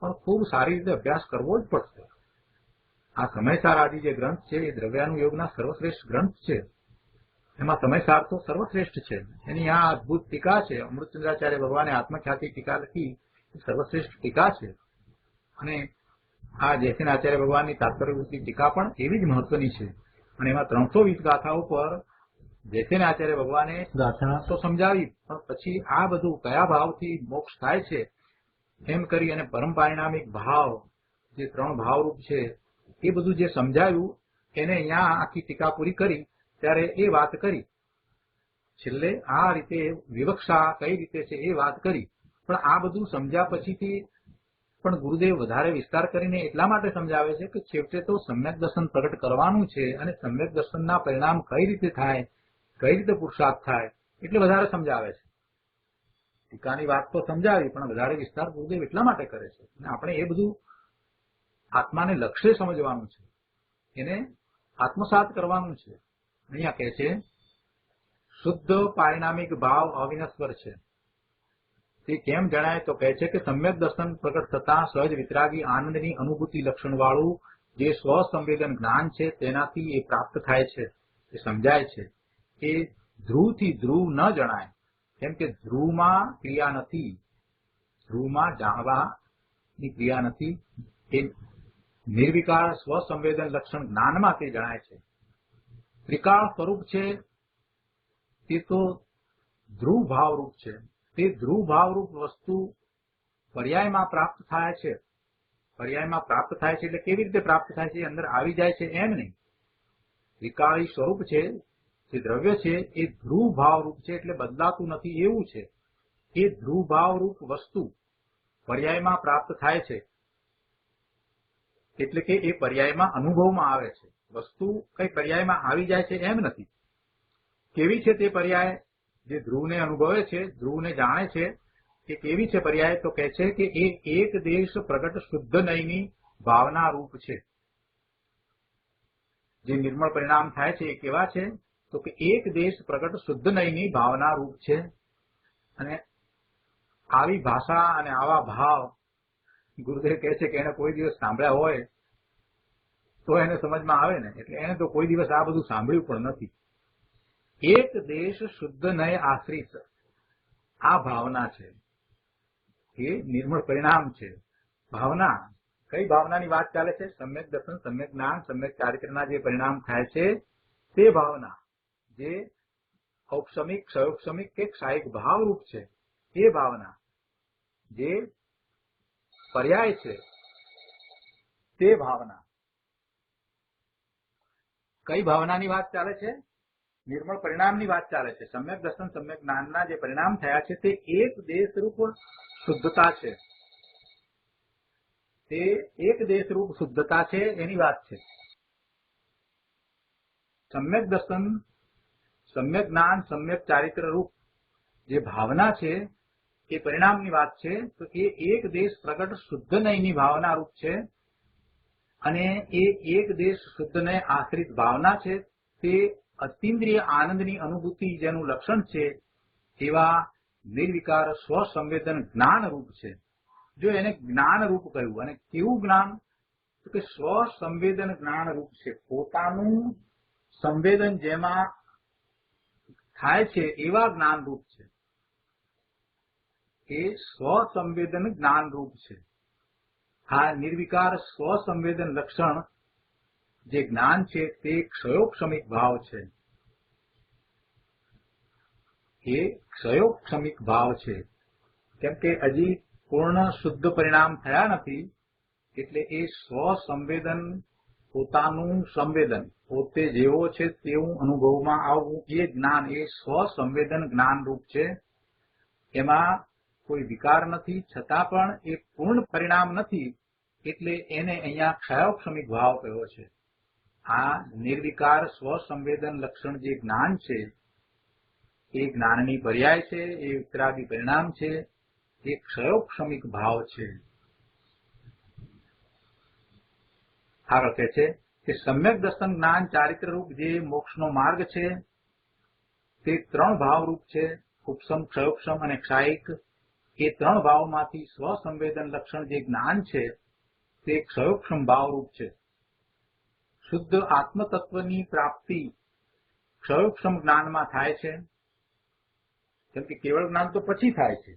પણ ખૂબ સારી રીતે અભ્યાસ કરવો જ પડશે. આ સમયસાર આદિ જે ગ્રંથ છે એ દ્રવ્યાનુયોગના સર્વશ્રેષ્ઠ ગ્રંથ છે. એમાં સમયસાર તો સર્વશ્રેષ્ઠ છે. એની આ અદભુત ટીકા છે. અમૃતચંદ્રાચાર્ય ભગવાને આત્મખ્યાતિ ટીકા લખી, સર્વશ્રેષ્ઠ ટીકા છે. અને આ જયસેન આચાર્ય ભગવાનની તાત્પર્યવૃત્તિ ટીકા પણ એવી જ મહત્વની છે. અને એમાં 320 ગાથાઓ પર જયસેન આચાર્ય ભગવાને ગાથા તો સમજાવી, પણ પછી આ બધું કયા ભાવથી મોક્ષ થાય છે એમ કરી અને પરમ પારિણામિક ભાવ, જે 3 ભાવરૂપ છે, એ બધું જે સમજાયું એને અહીંયા આખી ટીકા પૂરી કરી ત્યારે એ વાત કરી. છેલ્લે આ રીતે વિવક્ષા કઈ રીતે છે એ વાત કરી. પણ આ બધું સમજ્યા પછીથી પણ ગુરુદેવ વધારે વિસ્તાર કરીને એટલા માટે સમજાવે છે કે છેવટે તો સમ્યક દર્શન પ્રગટ કરવાનું છે અને સમ્યક દર્શનના પરિણામ કઈ રીતે થાય, કઈ રીતે પુરુષાર્થ થાય, એટલે વધારે સમજાવે છે. ટીકાની વાત તો સમજાવી પણ વધારે વિસ્તાર ગુરુદેવ એટલા માટે કરે છે. અને આપણે એ બધું આત્માને લક્ષ્ય સમજવાનું છે, એને આત્મસાત કરવાનું છે. અહીંયા કહે છે શુદ્ધ પારિણામિક ભાવ અવિનશ્વર છે. તે કેમ જણાય તો કહે છે કે સમ્યક દર્શન પ્રગટ થતા સહજ વિતરાગી આનંદની અનુભૂતિ લક્ષણ વાળું જે સ્વસંવેદન જ્ઞાન છે તેનાથી એ પ્રાપ્ત થાય છે, એ સમજાય છે. એ ધ્રુવથી ધ્રુવ ન જણાય. કેમ કે ધ્રુવમાં ક્રિયા નથી, ધ્રુવમાં જાણવાની ક્રિયા નથી. એ નિર્વિકાર સ્વસંવેદન લક્ષણ જ્ઞાનમાં તે જણાય છે. ત્રિકાળ સ્વરૂપ છે તે તો ધ્રુવ ભાવરૂપ છે. તે ધ્રુવ ભાવરૂપ વસ્તુ પર્યાયમાં પ્રાપ્ત થાય છે. પર્યાયમાં પ્રાપ્ત થાય છે એટલે કેવી રીતે પ્રાપ્ત થાય છે? અંદર આવી જાય છે એમ નહીં. ત્રિકાળી સ્વરૂપ છે, જે દ્રવ્ય છે એ ધ્રુવ ભાવરૂપ છે એટલે બદલાતું નથી એવું છે. એ ધ્રુવ ભાવરૂપ વસ્તુ પર્યાયમાં પ્રાપ્ત થાય છે એટલે કે એ પર્યાયમાં અનુભવમાં આવે છે. વસ્તુ કઈ પર્યાયમાં આવી જાય છે એમ નથી. કેવી છે તે પર્યાય જે ધ્રુવને અનુભવે છે, ધ્રુવને જાણે છે, એ કેવી છે પર્યાય? તો કહે છે કે એ એક દેશ પ્રગટ શુદ્ધ નયની ભાવના રૂપ છે. જે નિર્મળ પરિણામ થાય છે એ કેવા છે? તો કે એક દેશ પ્રગટ શુદ્ધ નયની ભાવના રૂપ છે. અને આવી ભાષા અને આવા ભાવ ગુરુદેવ કહે છે કે એને કોઈ દિવસ સાંભળ્યા હોય તો એને સમજમાં આવે ને. એટલે એને તો કોઈ દિવસ આ બધું સાંભળ્યું પણ નથી. એક દેશ શુદ્ધ નય આશ્રિત, આ ભાવના છે. એ નિર્મળ પરિણામ છે. ભાવના, કઈ ભાવનાની વાત ચાલે છે? સમ્યક દર્શન, સમ્યક જ્ઞાન, સમ્યક ચારિત્રના જે પરિણામ થાય છે તે ભાવના, જે ઔપસમિક, ક્ષયોપસમિક કે ક્ષાયિક ભાવરૂપ છે. એ ભાવના જે પર્યાય છે તે ભાવના. કઈ ભાવનાની વાત ચાલે છે? નિર્મળ પરિણામની વાત ચાલે છે. સમ્યક દર્શન, સમ્યક જ્ઞાનના જે પરિણામ થયા છે તે એક દેશરૂપ શુદ્ધતા છે. તે એક દેશરૂપ શુદ્ધતા છે એની વાત છે. સમ્યક દર્શન, સમ્યક જ્ઞાન, સમ્યક ચારિત્ર રૂપ જે ભાવના છે એ પરિણામની વાત છે. તો એ એક દેશ પ્રગટ શુદ્ધ નયની ભાવના રૂપ છે. અને એ એક દેશ શુદ્ધ નય આશ્રિત ભાવના છે. તે અતિન્દ્રિય આનંદની અનુભૂતિ જેનું લક્ષણ છે એવા નિર્વિકાર સ્વસંવેદન જ્ઞાન રૂપ છે. જો એને જ્ઞાન રૂપ કહ્યું. અને કેવું જ્ઞાન? તો કે સ્વસંવેદન જ્ઞાન રૂપ છે. પોતાનું સંવેદન જેમાં થાય છે એવા જ્ઞાન રૂપ છે. એ સ્વસંવેદન જ્ઞાન રૂપ છે. આ નિર્વિકાર સ્વસંવેદન લક્ષણ જે જ્ઞાન છે તે ક્ષયોપશમિક ભાવ છે. એ ક્ષયોપશમિક ભાવ છે. કેમ કે હજી પૂર્ણ શુદ્ધ પરિણામ થયા નથી. એટલે એ સ્વસંવેદન, પોતાનું સંવેદન, પોતે જેવો છે તેવું અનુભવમાં આવવું, એ જ્ઞાન, એ સ્વસંવેદન જ્ઞાન રૂપ છે. એમાં કોઈ વિકાર નથી, છતાં પણ એ પૂર્ણ પરિણામ નથી. એટલે એને અહીંયા ક્ષયોપશમિક ભાવ કહ્યો છે. આ નિર્વિકાર સ્વસંવેદન લક્ષણ જે જ્ઞાન છે એ જ્ઞાનની પર્યાય છે, એ વિતરાગી પરિણામ છે, એ ક્ષયોપશમિક ભાવ છે. આગળ કહે છે કે સમ્યક દર્શન, જ્ઞાન, ચારિત્ર રૂપ જે મોક્ષનો માર્ગ છે તે ત્રણ ભાવરૂપ છે. ઉપસમ, ક્ષયોપશમ અને ક્ષાયિક. એ ત્રણ ભાવમાંથી સ્વસંવેદન લક્ષણ જે જ્ઞાન છે તે ક્ષયોપશમ ભાવરૂપ છે. શુદ્ધ આત્મતત્વની પ્રાપ્તિ ક્ષયોપશમ જ્ઞાનમાં થાય છે. કેમ કે કેવળ જ્ઞાન તો પછી થાય છે.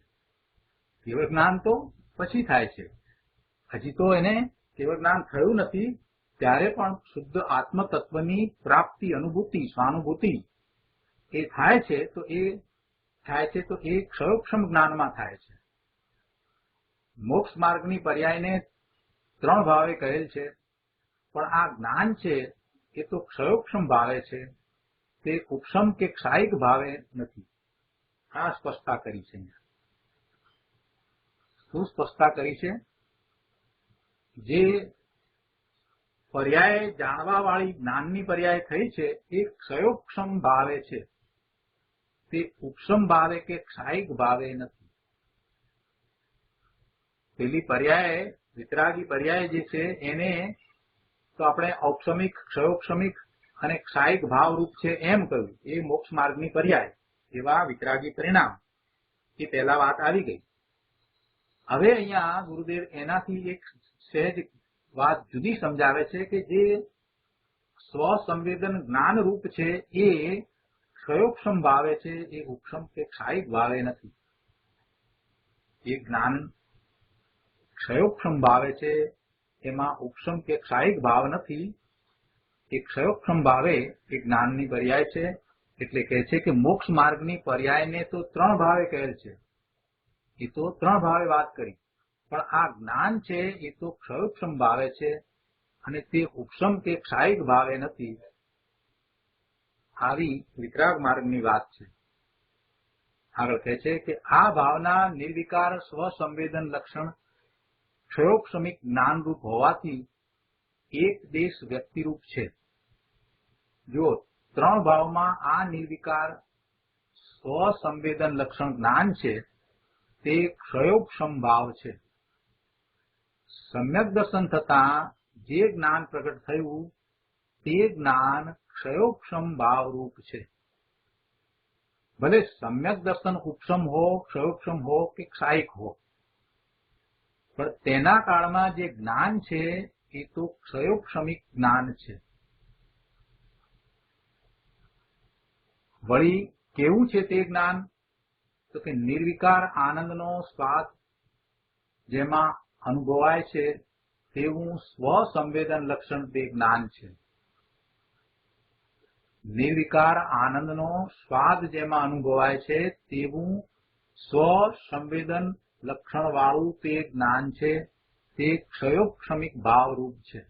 કેવળ જ્ઞાન તો પછી થાય છે. હજી તો એને કેવળ જ્ઞાન થયું નથી ત્યારે પણ શુદ્ધ આત્મતત્વની પ્રાપ્તિ, અનુભૂતિ, સ્વાનુભૂતિ એ થાય છે. તો એ ક્ષયોપશમ જ્ઞાનમાં થાય છે. મોક્ષ માર્ગની પર્યાયને ત્રણ ભાવે કહેલ છે. પણ આ જ્ઞાન છે એ તો ક્ષયોપશમ ભાવે છે. તે ઉપશમ કે ક્ષાયિક ભાવે નથી. આ સ્પષ્ટતા કરી છે. શું સ્પષ્ટતા કરી છે? જે પર્યાય જાણવા વાળી જ્ઞાનની પર્યાય થઈ છે એ ક્ષયોપશમ ભાવે છે. તે ઉપશમ ભાવે કે ક્ષાયિક ભાવે નથી. પેલી પર્યાય, વિતરાગી પર્યાય જે છે એને તો આપણે ઔપશમિક, ક્ષયોપશમિક અને ક્ષાયિક ભાવરૂપ છે એમ કહ્યું. એ મોક્ષ માર્ગની પર્યાય, એવા વિતરાગી પરિણામ, એ પહેલા વાત આવી ગઈ. હવે અહીંયા ગુરુદેવ એનાથી એક સહેજ વાત જુદી સમજાવે છે કે જે સ્વસંવેદન જ્ઞાન રૂપ છે એ ક્ષયોપશમ ભાવે છે, એ ઉપશમ કે ક્ષાયિક ભાવે નથી. એ જ્ઞાન ક્ષયોપશમ ભાવે છે એમાં ઉપશમ કે ક્ષાયિક ભાવ નથી, એ ક્ષયોક્ષમ ભાવે એ જ્ઞાનની પર્યાય છે. એટલે કહે છે કે મોક્ષ માર્ગની પર્યાયને તો 3 ભાવે કહેલ છે. એ તો 3 ભાવે વાત કરી, પણ આ જ્ઞાન છે એ તો ક્ષયોક્ષમ ભાવે છે અને તે ઉપશમ કે ક્ષાયિક ભાવે નથી. આવી વિતરાગ માર્ગની વાત છે. આગળ કહે છે કે આ ભાવના નિર્વિકાર સ્વસંવેદન લક્ષણ ક્ષયોક્ષમિક જ્ઞાનરૂપ હોવાથી એક દેશ વ્યક્તિરૂપ છે. જો 3 ભાવમાં આ નિર્વિકાર સ્વસંવેદન લક્ષણ જ્ઞાન છે તે ક્ષયોક્ષમ ભાવ છે. સમ્યક દર્શન થતા જે જ્ઞાન પ્રગટ થયું તે જ્ઞાન ક્ષયોક્ષમ ભાવરૂપ છે. ભલે સમ્યક દર્શન ઉપશમ હો, ક્ષયોક્ષમ હો કે ક્ષાયિક હો, પણ તેના કાળમાં જે જ્ઞાન છે એ તો ક્ષયોક્ષમિક જ્ઞાન છે. વળી કેવું છે તે જ્ઞાન? તો કે નિર્વિકાર આનંદનો સ્વાદ જેમાં અનુભવાય છે તેવું સ્વસંવેદન લક્ષણ તે જ્ઞાન છે. નિર્વિકાર આનંદનો સ્વાદ જેમાં અનુભવાય છે તેવું સ્વસંવેદન લક્ષણ વાળું તે જ્ઞાન છે. તે ક્ષયોક્ષમિક ભાવરૂપ છે.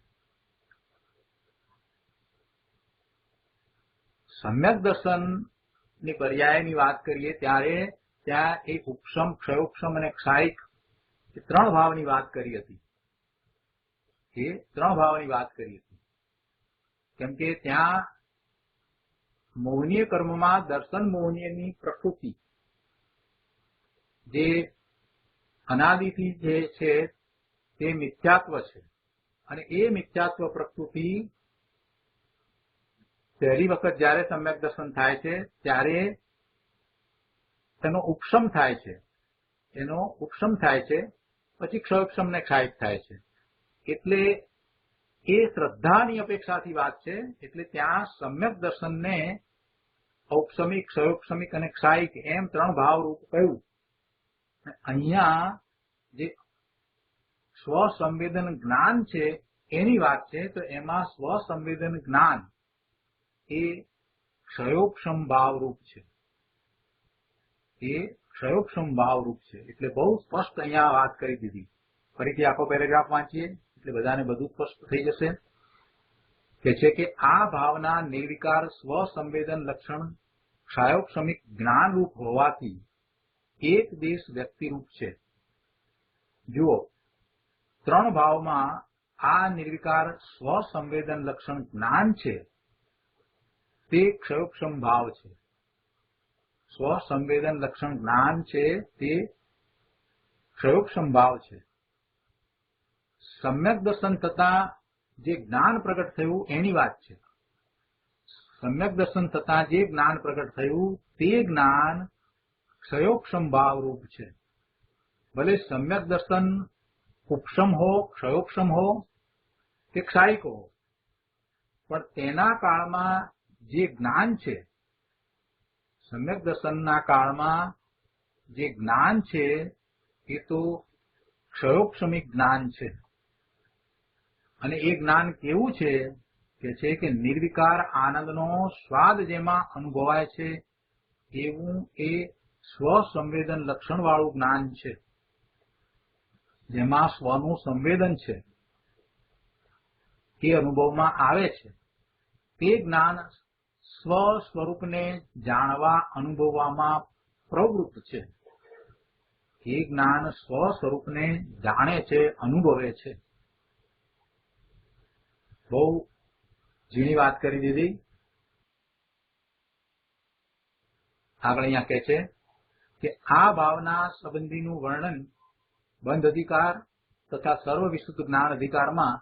સમ્યક દર્શનની પર્યાયની વાત કરીએ ત્યારે ત્યાં એ ઉપશમ, ક્ષયોક્ષમ અને ક્ષાયિક એ 3 ભાવની વાત કરી હતી. એ 3 ભાવની વાત કરી હતી. કેમ કે ત્યાં મોહનીય કર્મમાં દર્શન મોહનીયની પ્રકૃતિ જે અનાદિથી જે છે તે મિથ્યાત્વ છે અને એ મિથ્યાત્વ પ્રકૃતિ પહેલી વખત જ્યારે સમ્યક દર્શન થાય છે ત્યારે તેનો ઉપશમ થાય છે. એનો ઉપશમ થાય છે, પછી ક્ષયોક્ષમ ને ક્ષાયિક થાય છે. એટલે એ શ્રદ્ધાની અપેક્ષાથી વાત છે. એટલે ત્યાં સમ્યક દર્શનને ઔપસમિક, ક્ષયોક્ષમિક અને ક્ષાયિક એમ 3 ભાવરૂપ કહ્યું. અહીંયા જે સ્વસંવેદન જ્ઞાન છે એની વાત છે, તો એમાં સ્વસંવેદન જ્ઞાન એ ક્ષયોક્ષમ ભાવરૂપ છે. એ ક્ષયોક્ષમ ભાવરૂપ છે. એટલે બહુ સ્પષ્ટ અહીંયા વાત કરી દીધી. ફરીથી આખો પેરેગ્રાફ વાંચીએ એટલે બધાને બધું સ્પષ્ટ થઈ જશે. કે છે કે આ ભાવના નિર્વિકાર સ્વસંવેદન લક્ષણ ક્ષયોક્ષમિક જ્ઞાનરૂપ હોવાથી એક દેશ વ્યક્તિરૂપ છે. જુઓ, 3 ભાવમાં આ નિર્વિકાર સ્વસંવેદન લક્ષણ જ્ઞાન છે તે ક્ષયોક્ષમ ભાવ છે. સ્વસંવેદન લક્ષણ જ્ઞાન છે તે ક્ષયોક્ષમ ભાવ છે. સમ્યક દર્શન થતા જે જ્ઞાન પ્રગટ થયું એની વાત છે. સમ્યક દર્શન થતા જે જ્ઞાન પ્રગટ થયું તે જ્ઞાન ક્ષયોક્ષમ ભાવરૂપ છે. ભલે સમ્યક દર્શન ઉપશમ હો, ક્ષયોક્ષમ હો કે ક્ષાયિક હો, પણ તેના કાળમાં જે જ્ઞાન છે, સમ્યક દર્શનના કાળમાં જે જ્ઞાન છે એ તો ક્ષયોક્ષમિક જ્ઞાન છે. અને એ જ્ઞાન કેવું છે? કે છે કે નિર્વિકાર આનંદનો સ્વાદ જેમાં અનુભવાય છે એવું એ સ્વસંવેદન લક્ષણ વાળું જ્ઞાન છે. જેમાં સ્વનું સંવેદન છે એ અનુભવમાં આવે છે. તે જ્ઞાન સ્વ સ્વરૂપને જાણવા, અનુભવવામાં પ્રવૃત્ત છે. એ જ્ઞાન સ્વ સ્વરૂપને જાણે છે, અનુભવે છે. બહુ ઝીણી વાત કરી દીધી. આગળ અહીંયા કહે છે કે આ ભાવના સંબંધીનું વર્ણન બંધ અધિકાર તથા સર્વ વિશુદ્ધ જ્ઞાન અધિકારમાં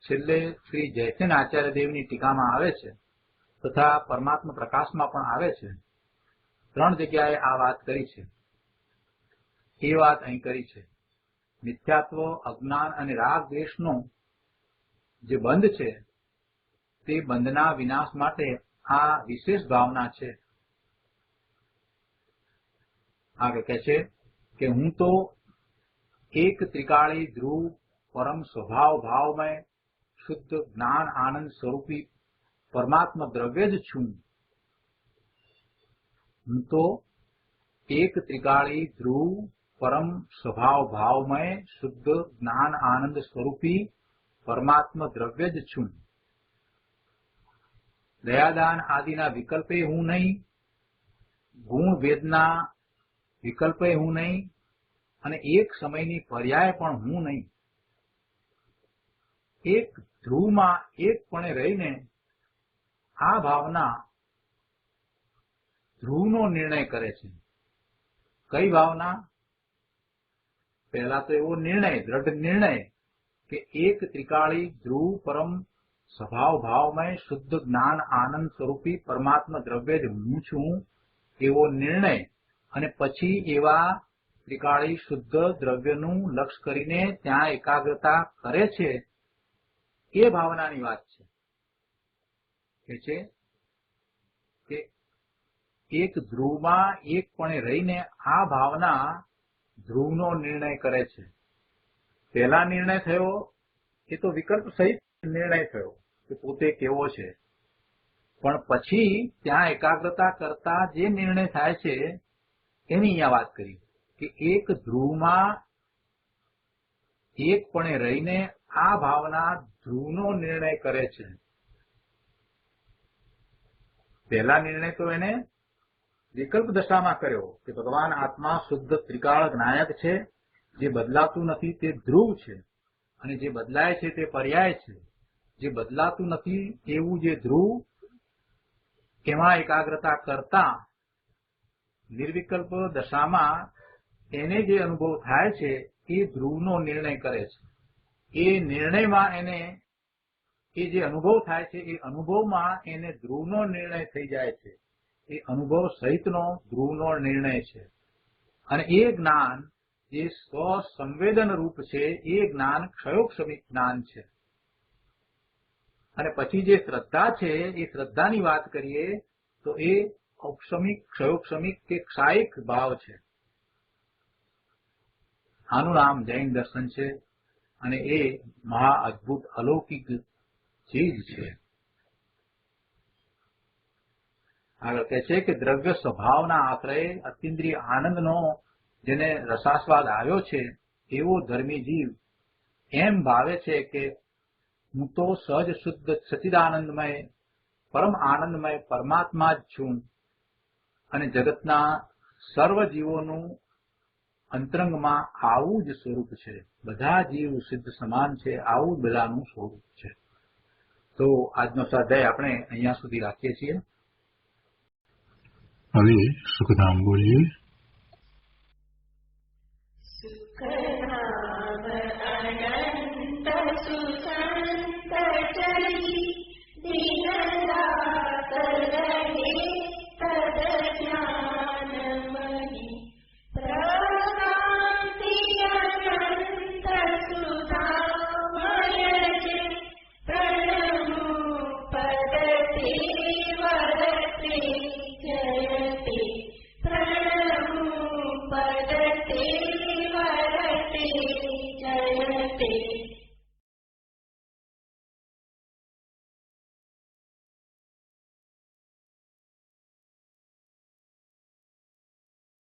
છેલ્લે શ્રી જયસેન આચાર્ય દેવની ટીકામાં આવે છે, તથા પરમાત્મા પ્રકાશમાં પણ આવે છે. 3 જગ્યાએ આ વાત કરી છે. એ વાત અહીં કરી છે. મિથ્યાત્વ, અજ્ઞાન અને રાગ દ્વેષનો જે બંધ છે તે બંધના વિનાશ માટે આ વિશેષ ભાવના છે. આગળ કહે છે કે હું તો એક ત્રિકાળી ધ્રુવ परम स्वभाव भावमय शुद्ध ज्ञान आनंद स्वरूपी परमात्मा द्रव्य ज छूं। हूँ तो एक त्रिकाली ध्रुव परम स्वभाव भावमय शुद्ध ज्ञान आनंद स्वरूपी परमात्मा द्रव्य ज छूं। दयादान आदिना विकल्पे हूँ नहीं, गुण वेदना विकल्पे हूँ नहीं, અને એક સમયની પર્યાય પણ હું નહીં। એક ધ્રુવમાં એકપણે રહીને આ ભાવના ધ્રુવનો નિર્ણય કરે છે। કઈ ભાવના? પહેલા તો એવો નિર્ણય, દ્રઢ નિર્ણય કે એક ત્રિકાળી ધ્રુવ પરમ સ્વભાવ ભાવમય શુદ્ધ જ્ઞાન આનંદ સ્વરૂપી પરમાત્મા દ્રવ્ય જ હું છું, એવો નિર્ણય। અને પછી એવા ત્રિકાળી શુદ્ધ દ્રવ્યનું લક્ષ કરીને ત્યાં એકાગ્રતા કરે છે, એ ભાવનાની વાત છે। કે છે કે એક ધ્રુવમાં એકપણે રહીને આ ભાવના ધ્રુવનો નિર્ણય કરે છે। પહેલા નિર્ણય થયો એ તો વિકલ્પ સહિત નિર્ણય થયો કે પોતે કેવો છે, પણ પછી ત્યાં એકાગ્રતા કરતા જે નિર્ણય થાય છે એની અહીંયા વાત કરી કે એક ધ્રુવમાં એકપણે રહીને આ ભાવના ધ્રુવનો નિર્ણય કરે છે। પહેલા નિર્ણય તો એને વિકલ્પ દશામાં કર્યો કે ભગવાન આત્મા શુદ્ધ ત્રિકાળ જ્ઞાયક છે, જે બદલાતું નથી તે ધ્રુવ છે, અને જે બદલાય છે તે પર્યાય છે। જે બદલાતું નથી એવું જે ધ્રુવ, એમાં એકાગ્રતા કરતા નિર્વિકલ્પ દશામાં એને જે અનુભવ થાય છે એ ધ્રુવનો નિર્ણય કરે છે। એ નિર્ણયમાં એને એ જે અનુભવ થાય છે એ અનુભવમાં એને ધ્રુવનો નિર્ણય થઈ જાય છે। એ અનુભવ સહિતનો ધ્રુવનો નિર્ણય છે। અને એ જ્ઞાન જે સ્વસંવેદન રૂપ છે એ જ્ઞાન ક્ષયોક્ષમિક જ્ઞાન છે। અને પછી જે શ્રદ્ધા છે એ શ્રદ્ધાની વાત કરીએ તો એ ઔક્ષમિક ક્ષયોક્ષમિક કે ક્ષાયિક ભાવ છે। આનું નામ જૈન દર્શન છે, અને એ મહા અદભુત અલૌકિક ચીજ છે। આગળ કહે છે કે દ્રવ્ય સ્વભાવના આશ્રય અતિન્દ્રિય આનંદનો જેને રસાસ્વાદ આવ્યો છે એવો ધર્મી જીવ એમ ભાવે છે કે હું તો સહજ શુદ્ધ સચિદાનંદમય પરમ આનંદમય પરમાત્મા જ છું, અને જગતના સર્વ જીવોનું અંતરંગમાં આવું જ સ્વરૂપ છે। બધા જીવ સિદ્ધ સમાન છે, આવું જ બધાનું સ્વરૂપ છે। તો આજનો સ્વાધ્યાય આપણે અહીંયા સુધી રાખીએ છીએ। હવે સુખધામ બોલીએ। સુખધામ અનંત સુસંત ચરી દિનરાત રહે તદ જ્ઞાનમયી પ્રકાંતિ અનંત સુધામય છે પ્રણમો પદતે